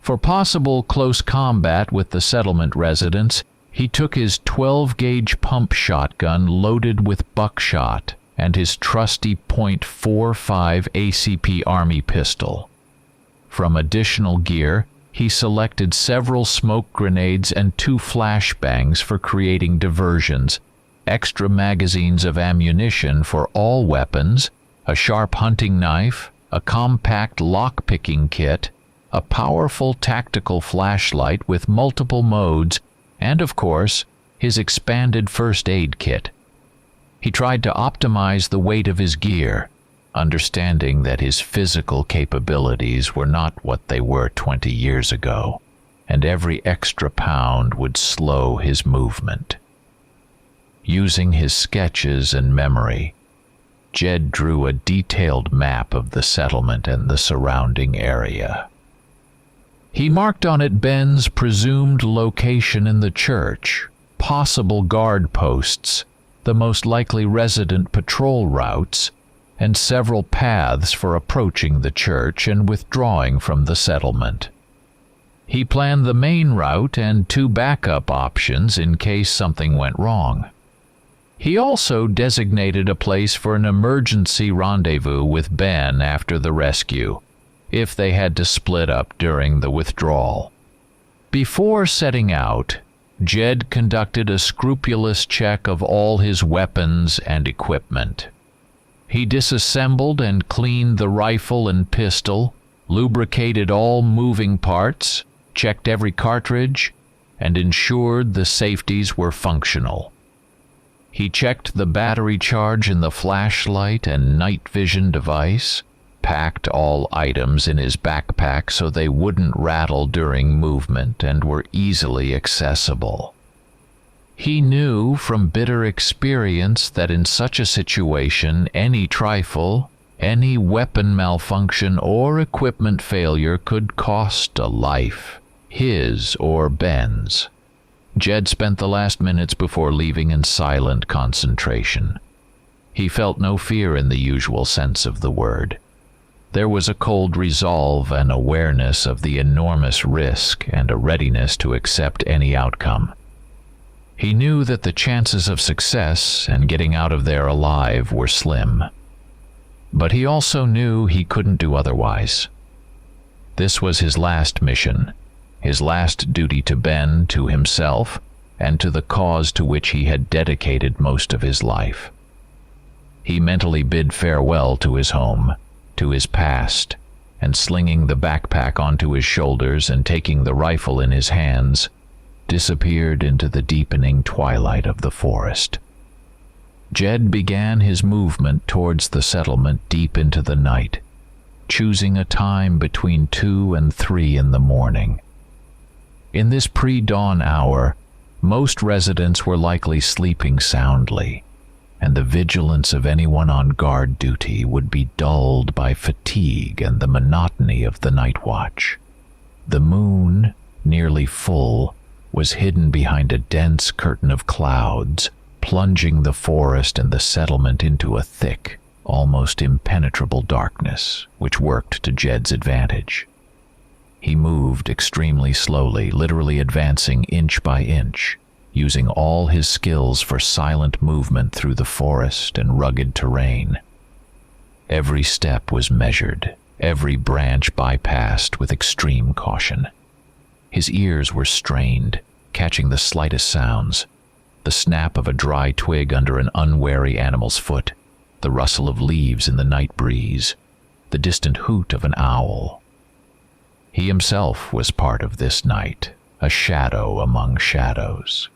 For possible close combat with the settlement residents, he took his 12-gauge pump shotgun loaded with buckshot and his trusty .45 ACP Army pistol. From additional gear, he selected several smoke grenades and 2 flashbangs for creating diversions, extra magazines of ammunition for all weapons, a sharp hunting knife, a compact lock-picking kit, a powerful tactical flashlight with multiple modes, and, of course, his expanded first aid kit. He tried to optimize the weight of his gear, understanding that his physical capabilities were not what they were 20 years ago, and every extra pound would slow his movement. Using his sketches and memory, Jed drew a detailed map of the settlement and the surrounding area. He marked on it Ben's presumed location in the church, possible guard posts, the most likely resident patrol routes, and several paths for approaching the church and withdrawing from the settlement. He planned the main route and 2 backup options in case something went wrong. He also designated a place for an emergency rendezvous with Ben after the rescue, if they had to split up during the withdrawal. Before setting out, Jed conducted a scrupulous check of all his weapons and equipment. He disassembled and cleaned the rifle and pistol, lubricated all moving parts, checked every cartridge, and ensured the safeties were functional. He checked the battery charge in the flashlight and night vision device, packed all items in his backpack so they wouldn't rattle during movement and were easily accessible. He knew from bitter experience that in such a situation, any trifle, any weapon malfunction or equipment failure could cost a life, his or Ben's. Jed spent the last minutes before leaving in silent concentration. He felt no fear in the usual sense of the word. There was a cold resolve and awareness of the enormous risk and a readiness to accept any outcome. He knew that the chances of success and getting out of there alive were slim. But he also knew he couldn't do otherwise. This was his last mission, his last duty to Ben, to himself, and to the cause to which he had dedicated most of his life. He mentally bid farewell to his home, to his past, and slinging the backpack onto his shoulders and taking the rifle in his hands, disappeared into the deepening twilight of the forest. Jed began his movement towards the settlement deep into the night, choosing a time between 2 and 3 in the morning. In this pre-dawn hour, most residents were likely sleeping soundly, and the vigilance of anyone on guard duty would be dulled by fatigue and the monotony of the night watch. The moon, nearly full, was hidden behind a dense curtain of clouds, plunging the forest and the settlement into a thick, almost impenetrable darkness, which worked to Jed's advantage. He moved extremely slowly, literally advancing inch by inch, using all his skills for silent movement through the forest and rugged terrain. Every step was measured, every branch bypassed with extreme caution. His ears were strained, catching the slightest sounds: the snap of a dry twig under an unwary animal's foot, the rustle of leaves in the night breeze, the distant hoot of an owl. He himself was part of this night, a shadow among shadows.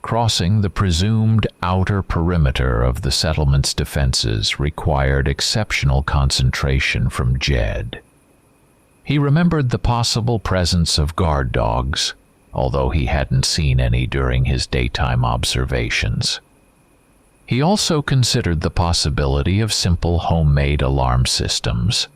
Crossing the presumed outer perimeter of the settlement's defenses required exceptional concentration from Jed. He remembered the possible presence of guard dogs, although he hadn't seen any during his daytime observations. He also considered the possibility of simple homemade alarm systems.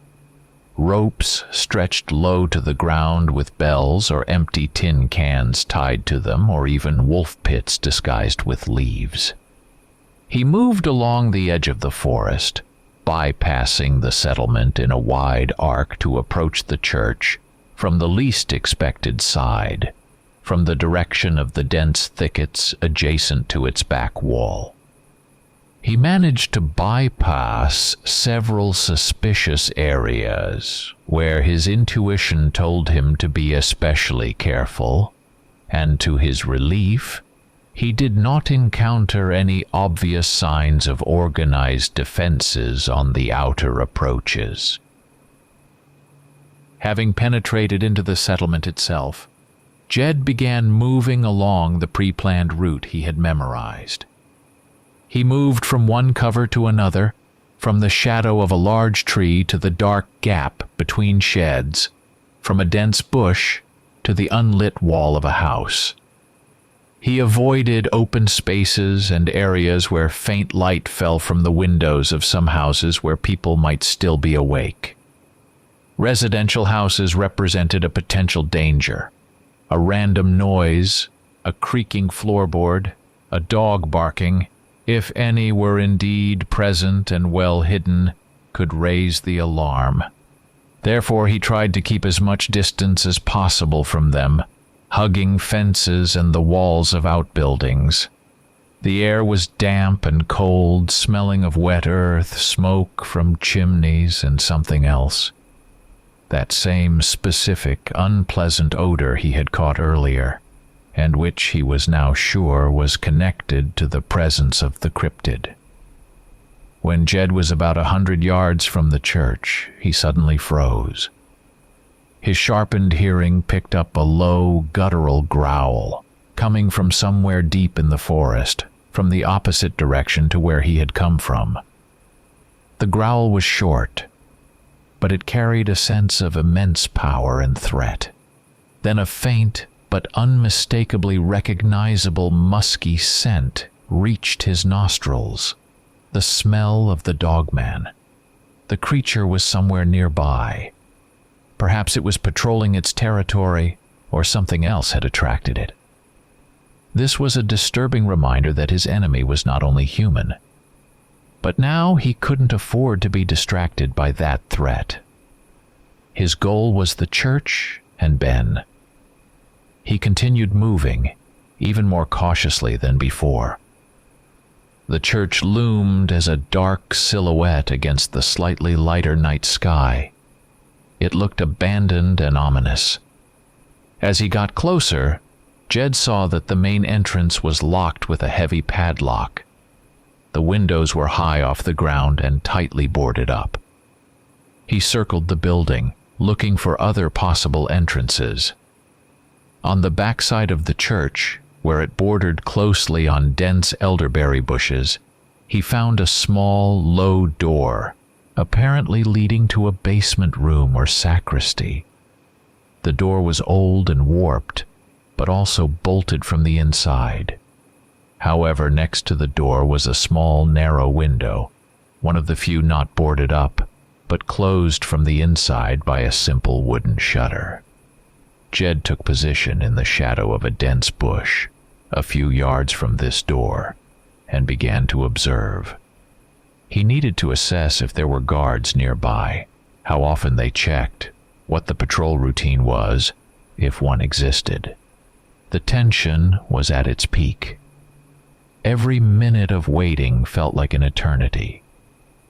Ropes stretched low to the ground with bells or empty tin cans tied to them, or even wolf pits disguised with leaves. He moved along the edge of the forest, bypassing the settlement in a wide arc to approach the church from the least expected side, from the direction of the dense thickets adjacent to its back wall. He managed to bypass several suspicious areas where his intuition told him to be especially careful, and to his relief, he did not encounter any obvious signs of organized defenses on the outer approaches. Having penetrated into the settlement itself, Jed began moving along the pre-planned route he had memorized. He moved from one cover to another, from the shadow of a large tree to the dark gap between sheds, from a dense bush to the unlit wall of a house. He avoided open spaces and areas where faint light fell from the windows of some houses where people might still be awake. Residential houses represented a potential danger. A random noise, a creaking floorboard, a dog barking, if any were indeed present and well hidden, could raise the alarm. Therefore he tried to keep as much distance as possible from them, hugging fences and the walls of outbuildings. The air was damp and cold, smelling of wet earth, smoke from chimneys, and something else. That same specific, unpleasant odor he had caught earlier, and which he was now sure was connected to the presence of the cryptid. When Jed was about 100 yards from the church, he suddenly froze. His sharpened hearing picked up a low, guttural growl, coming from somewhere deep in the forest, from the opposite direction to where he had come from. The growl was short, but it carried a sense of immense power and threat. Then a faint, but unmistakably recognizable musky scent reached his nostrils, the smell of the DOGMAN. The creature was somewhere nearby. Perhaps it was patrolling its territory, or something else had attracted it. This was a disturbing reminder that his enemy was not only human. But now he couldn't afford to be distracted by that threat. His goal was the church and Ben. He continued moving, even more cautiously than before. The church loomed as a dark silhouette against the slightly lighter night sky. It looked abandoned and ominous. As he got closer, Jed saw that the main entrance was locked with a heavy padlock. The windows were high off the ground and tightly boarded up. He circled the building, looking for other possible entrances. On the backside of the church, where it bordered closely on dense elderberry bushes, he found a small, low door, apparently leading to a basement room or sacristy. The door was old and warped, but also bolted from the inside. However, next to the door was a small, narrow window, one of the few not boarded up, but closed from the inside by a simple wooden shutter. Jed took position in the shadow of a dense bush, a few yards from this door, and began to observe. He needed to assess if there were guards nearby, how often they checked, what the patrol routine was, if one existed. The tension was at its peak. Every minute of waiting felt like an eternity.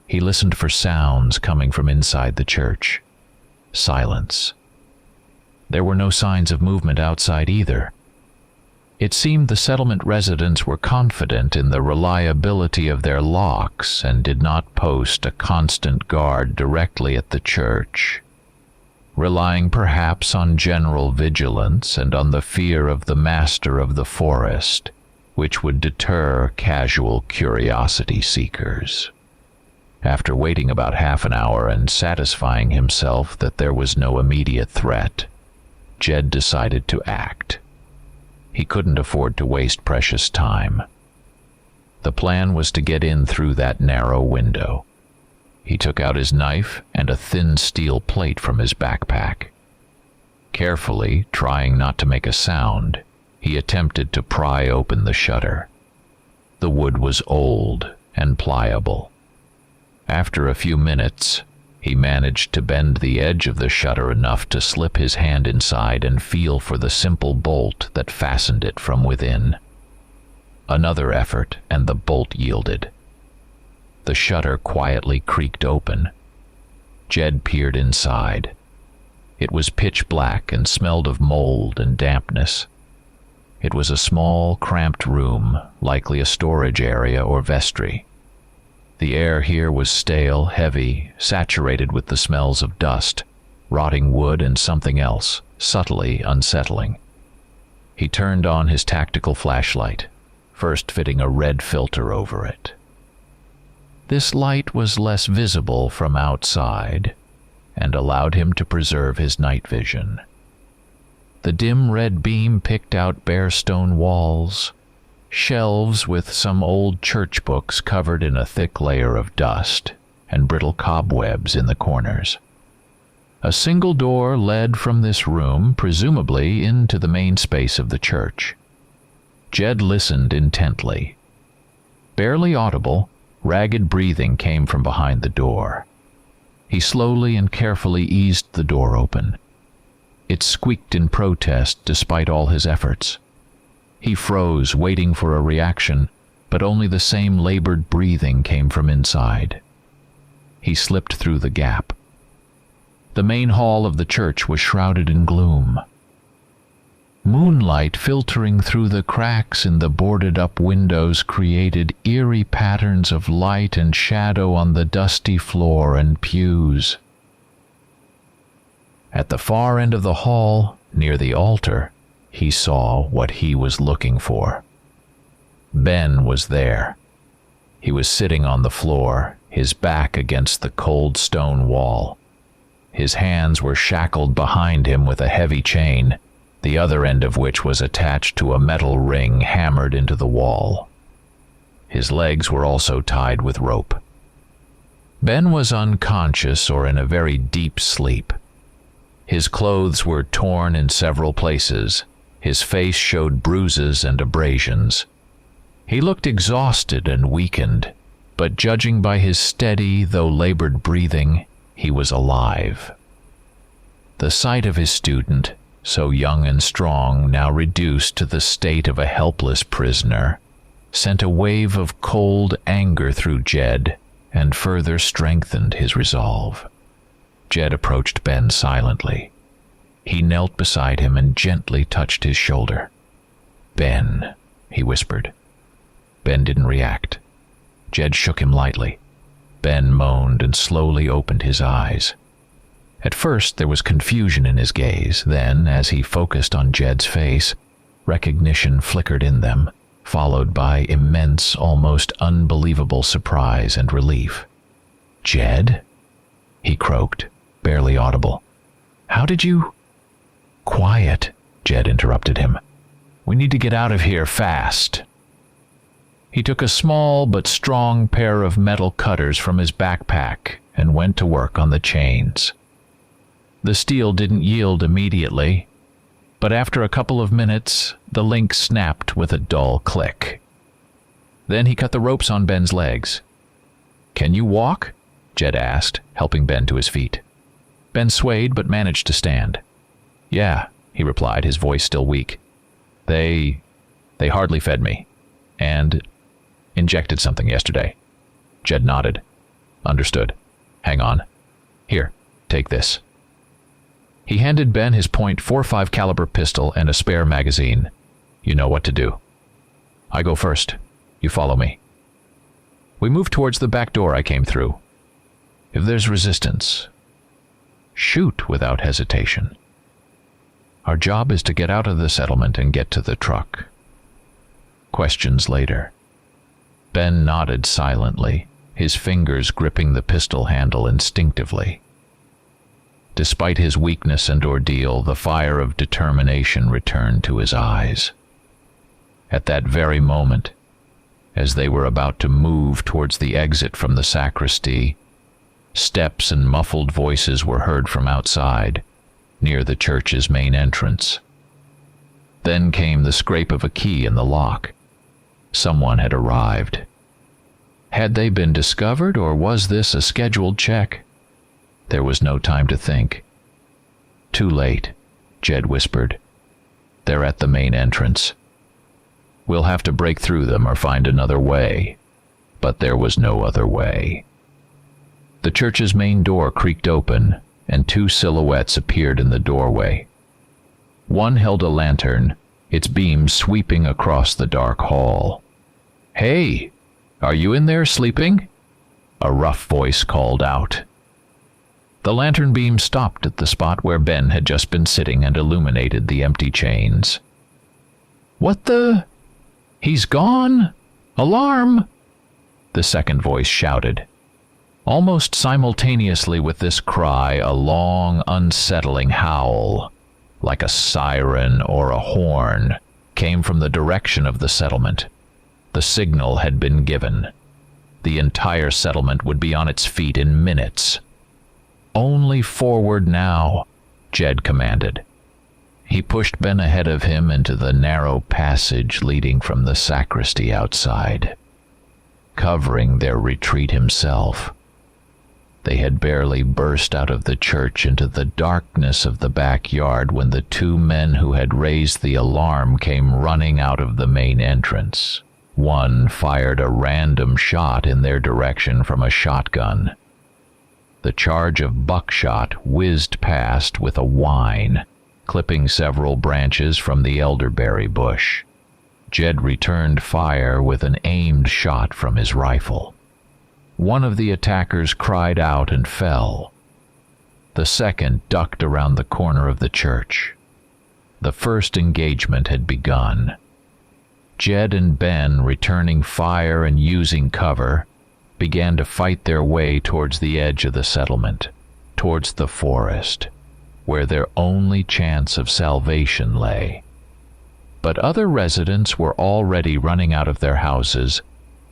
He listened for sounds coming from inside the church. Silence. There were no signs of movement outside either. It seemed the settlement residents were confident in the reliability of their locks and did not post a constant guard directly at the church, relying perhaps on general vigilance and on the fear of the master of the forest, which would deter casual curiosity seekers. After waiting about half an hour and satisfying himself that there was no immediate threat, Jed decided to act. He couldn't afford to waste precious time. The plan was to get in through that narrow window. He took out his knife and a thin steel plate from his backpack. Carefully, trying not to make a sound, he attempted to pry open the shutter. The wood was old and pliable. After a few minutes, he managed to bend the edge of the shutter enough to slip his hand inside and feel for the simple bolt that fastened it from within. Another effort, and the bolt yielded. The shutter quietly creaked open. Jed peered inside. It was pitch black and smelled of mold and dampness. It was a small, cramped room, likely a storage area or vestry. The air here was stale, heavy, saturated with the smells of dust, rotting wood and something else, subtly unsettling. He turned on his tactical flashlight, first fitting a red filter over it. This light was less visible from outside and allowed him to preserve his night vision. The dim red beam picked out bare stone walls, shelves with some old church books covered in a thick layer of dust, and brittle cobwebs in the corners. A single door led from this room, presumably into the main space of the church. Jed listened intently. Barely audible, ragged breathing came from behind the door. He slowly and carefully eased the door open. It squeaked in protest despite all his efforts. He froze, waiting for a reaction, but only the same labored breathing came from inside. He slipped through the gap. The main hall of the church was shrouded in gloom. Moonlight filtering through the cracks in the boarded-up windows created eerie patterns of light and shadow on the dusty floor and pews. At the far end of the hall, near the altar, he saw what he was looking for. Ben was there. He was sitting on the floor, his back against the cold stone wall. His hands were shackled behind him with a heavy chain, the other end of which was attached to a metal ring hammered into the wall. His legs were also tied with rope. Ben was unconscious or in a very deep sleep. His clothes were torn in several places. His face showed bruises and abrasions. He looked exhausted and weakened, but judging by his steady, though labored breathing, he was alive. The sight of his student, so young and strong, now reduced to the state of a helpless prisoner, sent a wave of cold anger through Jed and further strengthened his resolve. Jed approached Ben silently. He knelt beside him and gently touched his shoulder. "Ben," he whispered. Ben didn't react. Jed shook him lightly. Ben moaned and slowly opened his eyes. At first there was confusion in his gaze, then, as he focused on Jed's face, recognition flickered in them, followed by immense, almost unbelievable surprise and relief. "Jed?" he croaked, barely audible. "How did you—" "Quiet," Jed interrupted him. "We need to get out of here fast." He took a small but strong pair of metal cutters from his backpack and went to work on the chains. The steel didn't yield immediately, but after a couple of minutes, the link snapped with a dull click. Then he cut the ropes on Ben's legs. "Can you walk?" Jed asked, helping Ben to his feet. Ben swayed but managed to stand. "Yeah," he replied, his voice still weak. They hardly fed me. And injected something yesterday." Jed nodded. "Understood. Hang on. Here, take this." He handed Ben his .45 caliber pistol and a spare magazine. "You know what to do. I go first. You follow me." We moved towards the back door I came through. "If there's resistance, shoot without hesitation. Our job is to get out of the settlement and get to the truck." Questions later. Ben nodded silently, his fingers gripping the pistol handle instinctively. Despite his weakness and ordeal, the fire of determination returned to his eyes. At that very moment, as they were about to move towards the exit from the sacristy, steps and muffled voices were heard from outside, near the church's main entrance. Then came the scrape of a key in the lock. Someone had arrived. Had they been discovered, or was this a scheduled check? There was no time to think. "Too late," Jed whispered. "They're at the main entrance. We'll have to break through them or find another way." But there was no other way. The church's main door creaked open, and two silhouettes appeared in the doorway. One held a lantern, its beam sweeping across the dark hall. "Hey, are you in there sleeping?" a rough voice called out. The lantern beam stopped at the spot where Ben had just been sitting and illuminated the empty chains. "What the? He's gone? Alarm!" the second voice shouted. Almost simultaneously with this cry, a long, unsettling howl, like a siren or a horn, came from the direction of the settlement. The signal had been given. The entire settlement would be on its feet in minutes. "Only forward now," Jed commanded. He pushed Ben ahead of him into the narrow passage leading from the sacristy outside, covering their retreat himself. They had barely burst out of the church into the darkness of the backyard when the two men who had raised the alarm came running out of the main entrance. One fired a random shot in their direction from a shotgun. The charge of buckshot whizzed past with a whine, clipping several branches from the elderberry bush. Jed returned fire with an aimed shot from his rifle. One of the attackers cried out and fell. The second ducked around the corner of the church. The first engagement had begun. Jed and Ben, returning fire and using cover, began to fight their way towards the edge of the settlement, towards the forest, where their only chance of salvation lay. But other residents were already running out of their houses,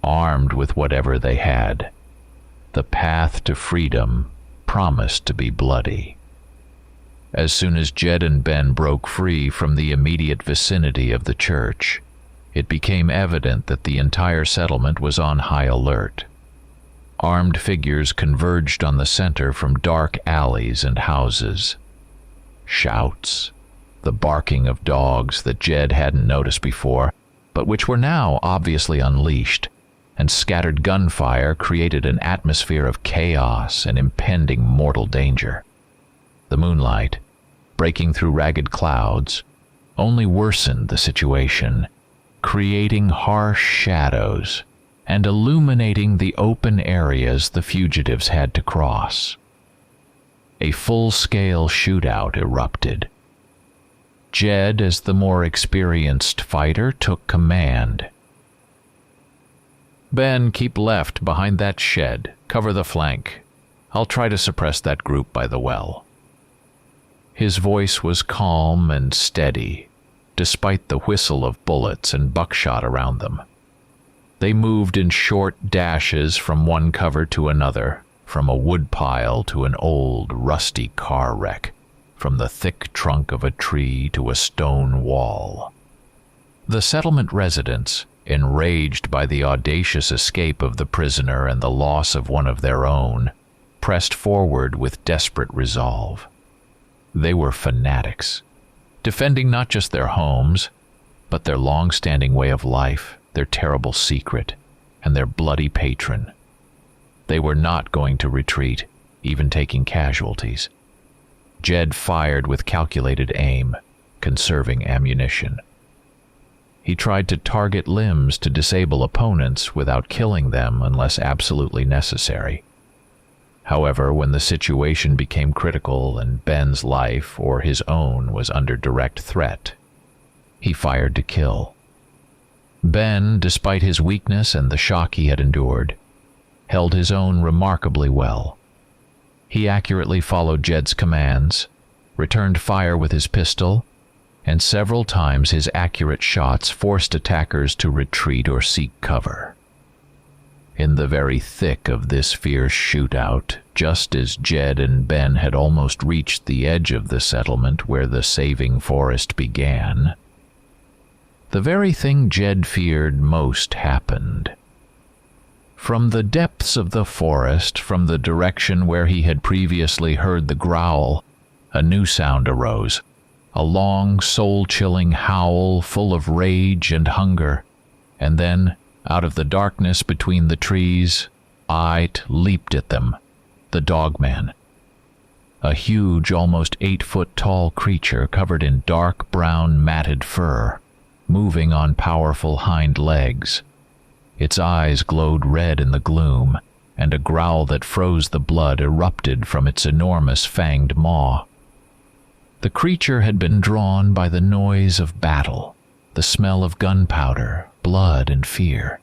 armed with whatever they had. The path to freedom promised to be bloody. As soon as Jed and Ben broke free from the immediate vicinity of the church, it became evident that the entire settlement was on high alert. Armed figures converged on the center from dark alleys and houses. Shouts, the barking of dogs that Jed hadn't noticed before, but which were now obviously unleashed, and scattered gunfire created an atmosphere of chaos and impending mortal danger. The moonlight, breaking through ragged clouds, only worsened the situation, creating harsh shadows and illuminating the open areas the fugitives had to cross. A full-scale shootout erupted. Jed, as the more experienced fighter, took command. "Ben, keep left behind that shed. Cover the flank. I'll try to suppress that group by the well." His voice was calm and steady, despite the whistle of bullets and buckshot around them. They moved in short dashes from one cover to another, from a woodpile to an old, rusty car wreck, from the thick trunk of a tree to a stone wall. The settlement residents, enraged by the audacious escape of the prisoner and the loss of one of their own, pressed forward with desperate resolve. They were fanatics, defending not just their homes, but their long-standing way of life, their terrible secret, and their bloody patron. They were not going to retreat, even taking casualties. Jed fired with calculated aim, conserving ammunition. He tried to target limbs to disable opponents without killing them unless absolutely necessary. However, when the situation became critical and Ben's life or his own was under direct threat, he fired to kill. Ben, despite his weakness and the shock he had endured, held his own remarkably well. He accurately followed Jed's commands, returned fire with his pistol, and several times his accurate shots forced attackers to retreat or seek cover. In the very thick of this fierce shootout, just as Jed and Ben had almost reached the edge of the settlement where the saving forest began, the very thing Jed feared most happened. From the depths of the forest, from the direction where he had previously heard the growl, a new sound arose, a long, soul-chilling howl full of rage and hunger, and then, out of the darkness between the trees, it leaped at them, the Dogman. A huge, almost 8-foot-tall creature covered in dark brown matted fur, moving on powerful hind legs. Its eyes glowed red in the gloom, and a growl that froze the blood erupted from its enormous fanged maw. The creature had been drawn by the noise of battle, the smell of gunpowder, blood, and fear.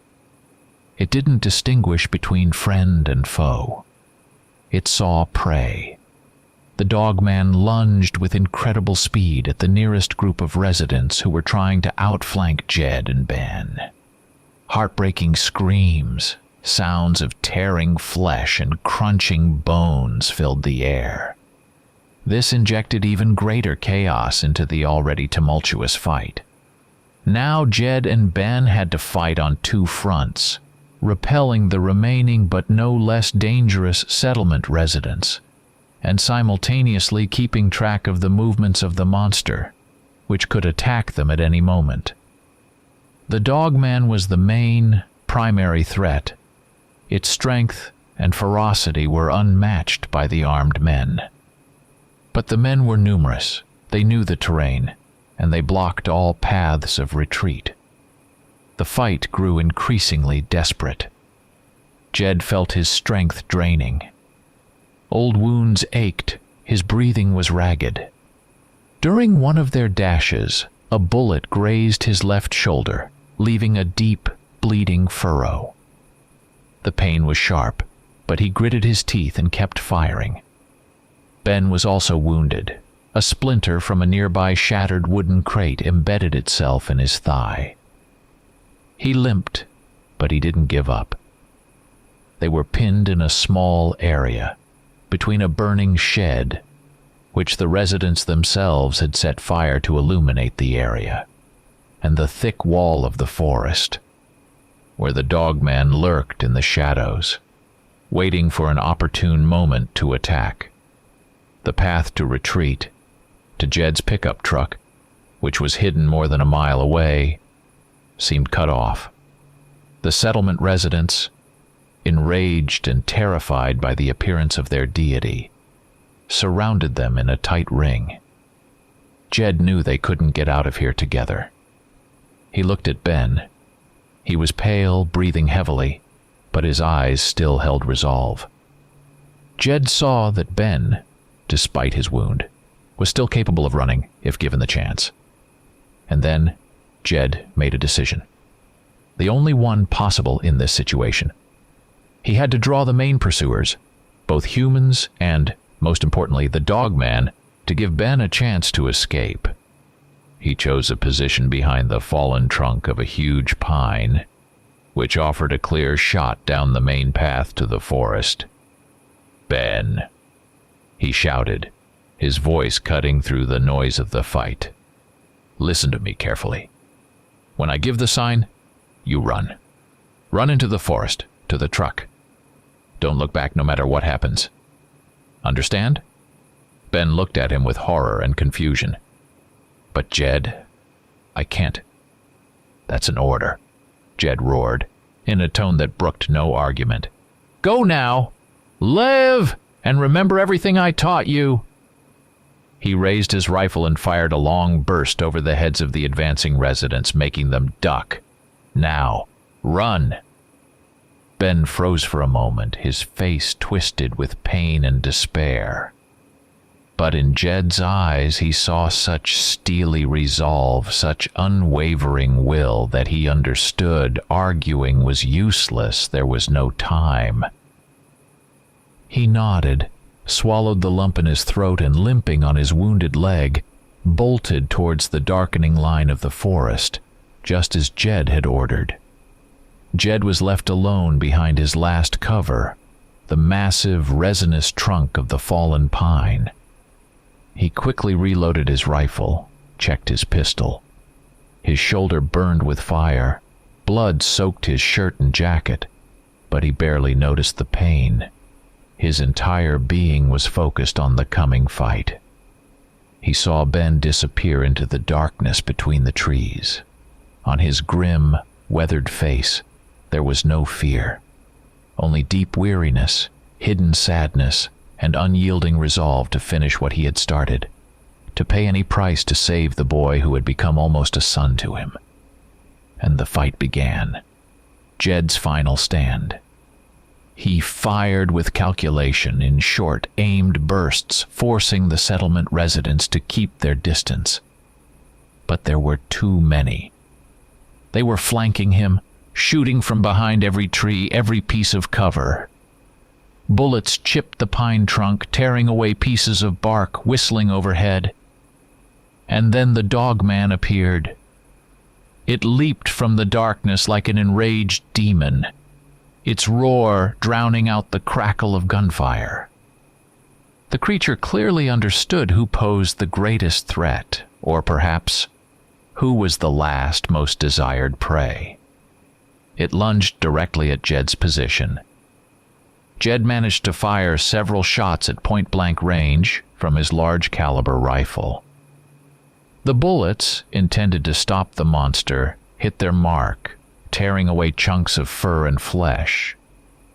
It didn't distinguish between friend and foe. It saw prey. The Dogman lunged with incredible speed at the nearest group of residents who were trying to outflank Jed and Ben. Heartbreaking screams, sounds of tearing flesh and crunching bones filled the air. This injected even greater chaos into the already tumultuous fight. Now Jed and Ben had to fight on two fronts, repelling the remaining but no less dangerous settlement residents, and simultaneously keeping track of the movements of the monster, which could attack them at any moment. The Dogman was the main, primary threat. Its strength and ferocity were unmatched by the armed men. But the men were numerous, they knew the terrain, and they blocked all paths of retreat. The fight grew increasingly desperate. Jed felt his strength draining. Old wounds ached, his breathing was ragged. During one of their dashes, a bullet grazed his left shoulder, leaving a deep, bleeding furrow. The pain was sharp, but he gritted his teeth and kept firing. Ben was also wounded. A splinter from a nearby shattered wooden crate embedded itself in his thigh. He limped, but he didn't give up. They were pinned in a small area, between a burning shed, which the residents themselves had set fire to illuminate the area, and the thick wall of the forest, where the Dogman lurked in the shadows, waiting for an opportune moment to attack. The path to retreat, to Jed's pickup truck, which was hidden more than a mile away, seemed cut off. The settlement residents, enraged and terrified by the appearance of their deity, surrounded them in a tight ring. Jed knew they couldn't get out of here together. He looked at Ben. He was pale, breathing heavily, but his eyes still held resolve. Jed saw that Ben, despite his wound, was still capable of running if given the chance. And then Jed made a decision. The only one possible in this situation. He had to draw the main pursuers, both humans and, most importantly, the Dogman, to give Ben a chance to escape. He chose a position behind the fallen trunk of a huge pine, which offered a clear shot down the main path to the forest. "Ben," he shouted, his voice cutting through the noise of the fight. "Listen to me carefully. When I give the sign, you run. Run into the forest, to the truck. Don't look back no matter what happens. Understand?" Ben looked at him with horror and confusion. "But Jed, I can't." "That's an order," Jed roared, in a tone that brooked no argument. "Go now! Live! And remember everything I taught you!" He raised his rifle and fired a long burst over the heads of the advancing residents, making them duck. Now, run! Ben froze for a moment, his face twisted with pain and despair. But in Jed's eyes he saw such steely resolve, such unwavering will, that he understood arguing was useless. There was no time. He nodded, swallowed the lump in his throat, and limping on his wounded leg, bolted towards the darkening line of the forest, just as Jed had ordered. Jed was left alone behind his last cover, the massive, resinous trunk of the fallen pine. He quickly reloaded his rifle, checked his pistol. His shoulder burned with fire, blood soaked his shirt and jacket, but he barely noticed the pain. His entire being was focused on the coming fight. He saw Ben disappear into the darkness between the trees. On his grim, weathered face, there was no fear, only deep weariness, hidden sadness, and unyielding resolve to finish what he had started, to pay any price to save the boy who had become almost a son to him. And the fight began. Jed's final stand. He fired with calculation in short, aimed bursts, forcing the settlement residents to keep their distance. But there were too many. They were flanking him, shooting from behind every tree, every piece of cover. Bullets chipped the pine trunk, tearing away pieces of bark, whistling overhead. And then the DOGMAN appeared. It leaped from the darkness like an enraged demon, its roar drowning out the crackle of gunfire. The creature clearly understood who posed the greatest threat, or perhaps, who was the last most desired prey. It lunged directly at Jed's position. Jed managed to fire several shots at point-blank range from his large-caliber rifle. The bullets, intended to stop the monster, hit their mark, tearing away chunks of fur and flesh,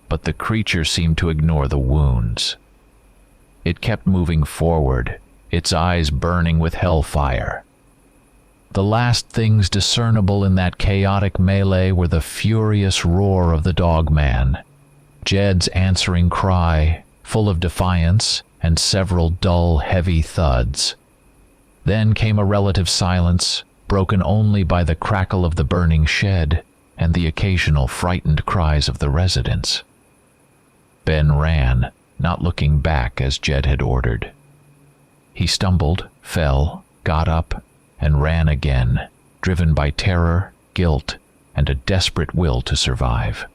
but the creature seemed to ignore the wounds. It kept moving forward, its eyes burning with hellfire. The last things discernible in that chaotic melee were the furious roar of the DOGMAN, Jed's answering cry, full of defiance, and several dull, heavy thuds. Then came a relative silence, broken only by the crackle of the burning shed and the occasional frightened cries of the residents. Ben ran, not looking back as Jed had ordered. He stumbled, fell, got up, and ran again, driven by terror, guilt, and a desperate will to survive.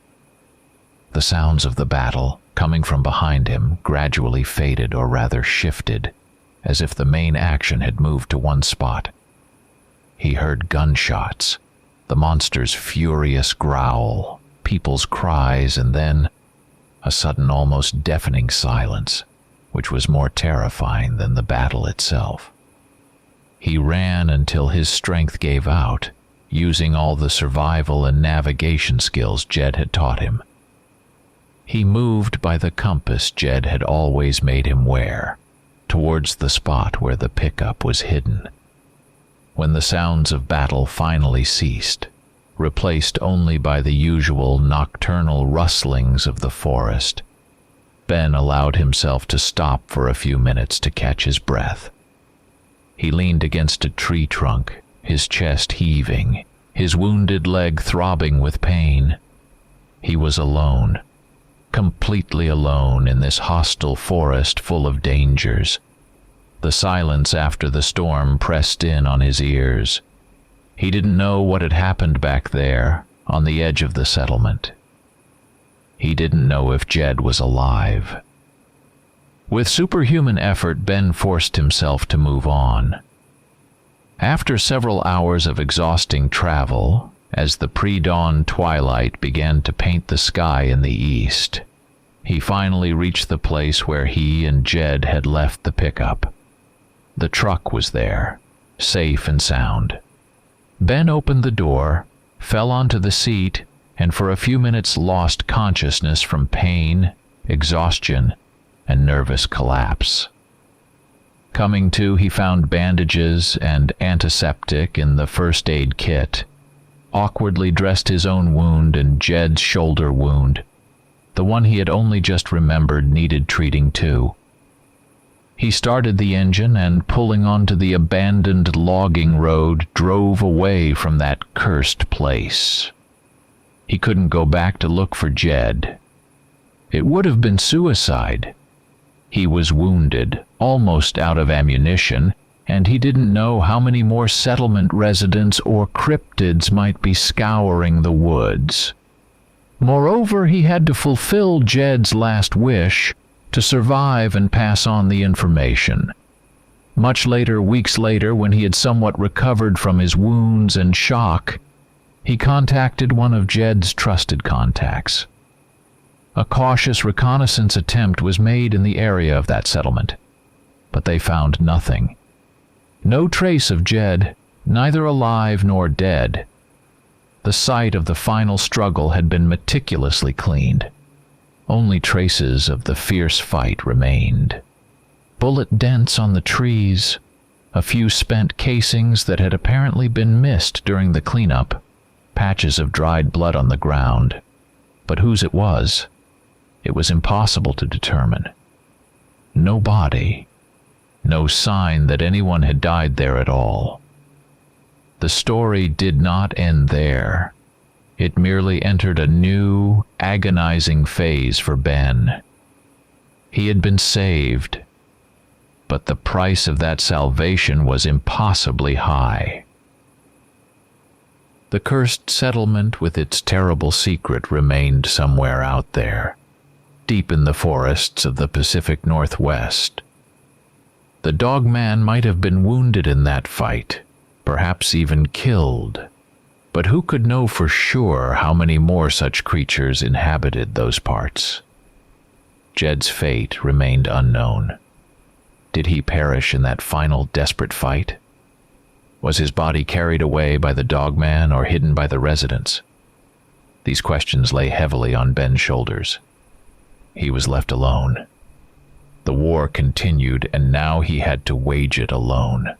The sounds of the battle, coming from behind him, gradually faded, or rather shifted, as if the main action had moved to one spot. He heard gunshots, the monster's furious growl, people's cries, and then a sudden, almost deafening silence, which was more terrifying than the battle itself. He ran until his strength gave out, using all the survival and navigation skills Jed had taught him. He moved by the compass Jed had always made him wear, towards the spot where the pickup was hidden. When the sounds of battle finally ceased, replaced only by the usual nocturnal rustlings of the forest, Ben allowed himself to stop for a few minutes to catch his breath. He leaned against a tree trunk, his chest heaving, his wounded leg throbbing with pain. He was alone, completely alone in this hostile forest full of dangers. The silence after the storm pressed in on his ears. He didn't know what had happened back there, on the edge of the settlement. He didn't know if Jed was alive. With superhuman effort, Ben forced himself to move on. After several hours of exhausting travel, as the pre-dawn twilight began to paint the sky in the east, he finally reached the place where he and Jed had left the pickup. The truck was there, safe and sound. Ben opened the door, fell onto the seat, and for a few minutes lost consciousness from pain, exhaustion, and nervous collapse. Coming to, he found bandages and antiseptic in the first aid kit, awkwardly dressed his own wound and Jed's shoulder wound. The one he had only just remembered needed treating too. He started the engine and, pulling onto the abandoned logging road, drove away from that cursed place. He couldn't go back to look for Jed. It would have been suicide. He was wounded, almost out of ammunition, and he didn't know how many more settlement residents or cryptids might be scouring the woods. Moreover, he had to fulfill Jed's last wish to survive and pass on the information. Much later, weeks later, when he had somewhat recovered from his wounds and shock, he contacted one of Jed's trusted contacts. A cautious reconnaissance attempt was made in the area of that settlement, but they found nothing. No trace of Jed, neither alive nor dead. The site of the final struggle had been meticulously cleaned. Only traces of the fierce fight remained. Bullet dents on the trees, a few spent casings that had apparently been missed during the cleanup, patches of dried blood on the ground. But whose it was impossible to determine. No body, no sign that anyone had died there at all. The story did not end there. It merely entered a new, agonizing phase for Ben. He had been saved, but the price of that salvation was impossibly high. The cursed settlement with its terrible secret remained somewhere out there, deep in the forests of the Pacific Northwest. The DOGMAN might have been wounded in that fight, perhaps even killed, but who could know for sure how many more such creatures inhabited those parts? Jed's fate remained unknown. Did he perish in that final desperate fight? Was his body carried away by the DOGMAN or hidden by the residents? These questions lay heavily on Ben's shoulders. He was left alone. The war continued, and now he had to wage it alone.